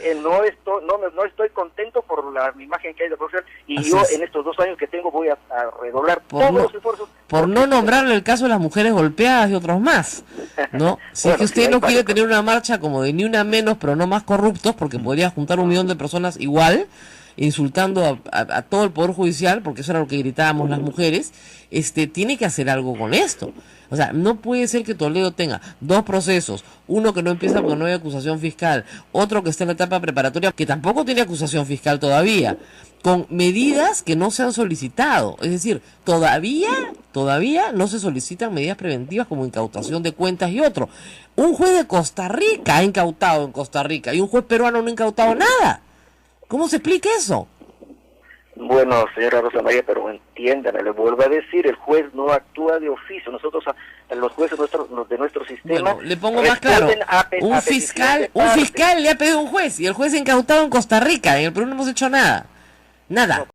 No estoy contento por la imagen que hay de profesor y así yo en estos 2 años que tengo voy a redoblar todos los esfuerzos. Por no nombrarle el caso de las mujeres golpeadas y otros más, ¿no? Si es que usted no quiere tener una marcha como de ni una menos, pero no más corruptos, porque podría juntar 1 millón de personas igual, insultando a todo el Poder Judicial, porque eso era lo que gritábamos las mujeres, tiene que hacer algo con esto. O sea, no puede ser que Toledo tenga 2 procesos, uno que no empieza porque no hay acusación fiscal, otro que está en la etapa preparatoria, que tampoco tiene acusación fiscal todavía, con medidas que no se han solicitado. Es decir, todavía no se solicitan medidas preventivas como incautación de cuentas y otro. Un juez de Costa Rica ha incautado en Costa Rica y un juez peruano no ha incautado nada. ¿Cómo se explica eso? Bueno, señora Rosa María, pero entiéndame, le vuelvo a decir, el juez no actúa de oficio. Nosotros, los jueces de nuestro sistema... Bueno, le pongo más claro, un fiscal le ha pedido a un juez y el juez ha incautado en Costa Rica, en el Perú no hemos hecho nada. Nada.